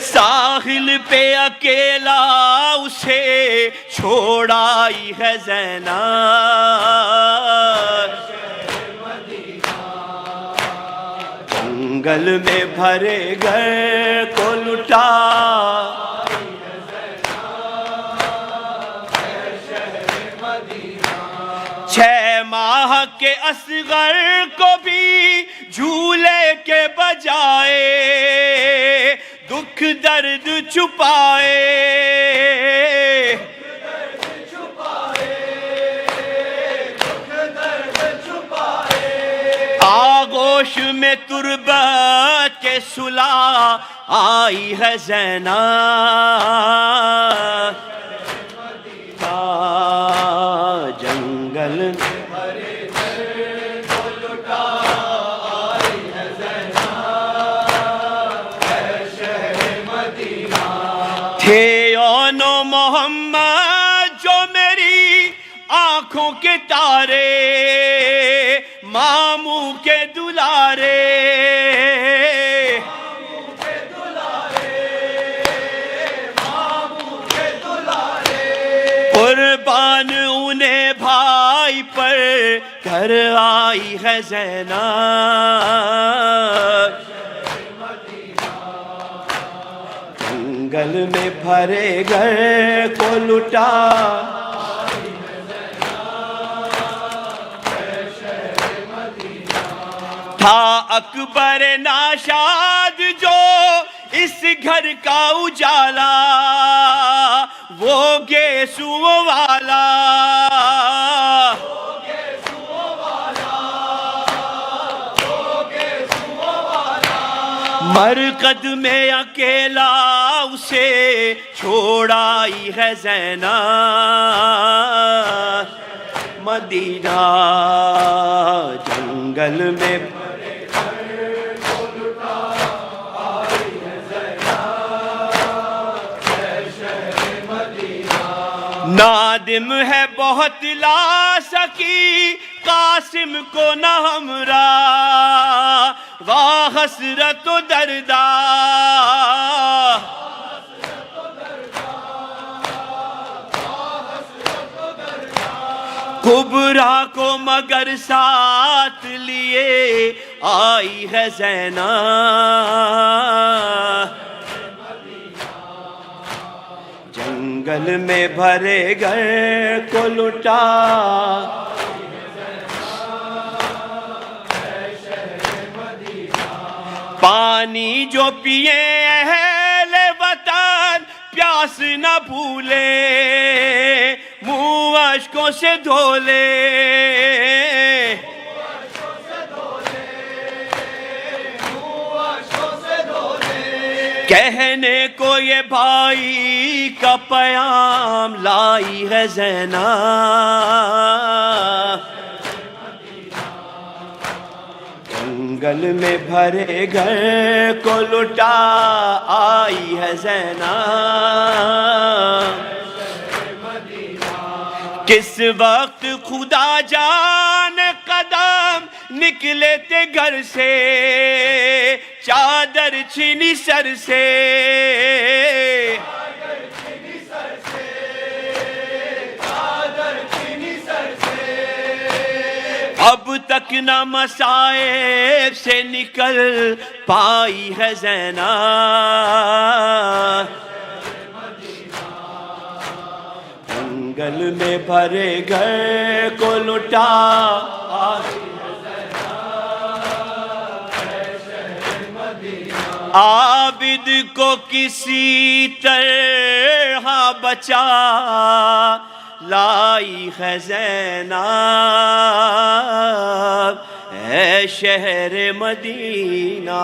ساحل پہ اکیلا اسے چھوڑ آئی ہے زینب جنگل میں بھرے گئے کو لٹا چھ ماہ کے اصغر کو بھی جھولے کے بجائے دکھ درد چھپائے آغوش میں تربت کے سلا آئی ہے زینب جنگل تھے یونو محمد جو میری آنکھوں کے تارے ماموں کے دلارے قربان انہیں بھائی پر گھر آئی ہے زینب جنگل میں بھرے گھر کو لٹا تھا اکبر ناشاد جو اس گھر کا اجالا وہ گیسو والا مرقد میں اکیلا اسے چھوڑ آئی ہے زینب مدینہ جنگل میں نادم ہے بہت لا سکی قاسم کو نہ ہمراہ واہ حسرت و دردا کبرا کو مگر ساتھ لیے آئی ہے زینب جنگل میں بھرے گھر کو لٹا پانی جو پیے اہل وطن پیاس نہ بھولے منہ اشکوں سے دھو لے کہنے کو یہ بھائی کا پیام لائی ہے زینب جنگل میں بھرے گھر کو لٹا آئی ہے زینب کس وقت خدا جان قدم نکلے تھے گھر سے چادر چھینی سر سے اب تک نہ مصائب سے نکل پائی ہے زینب جنگل میں بھرے گھر کو لٹا عابد کو کسی طرح بچا لائی ہے زینب ہے شہر مدینہ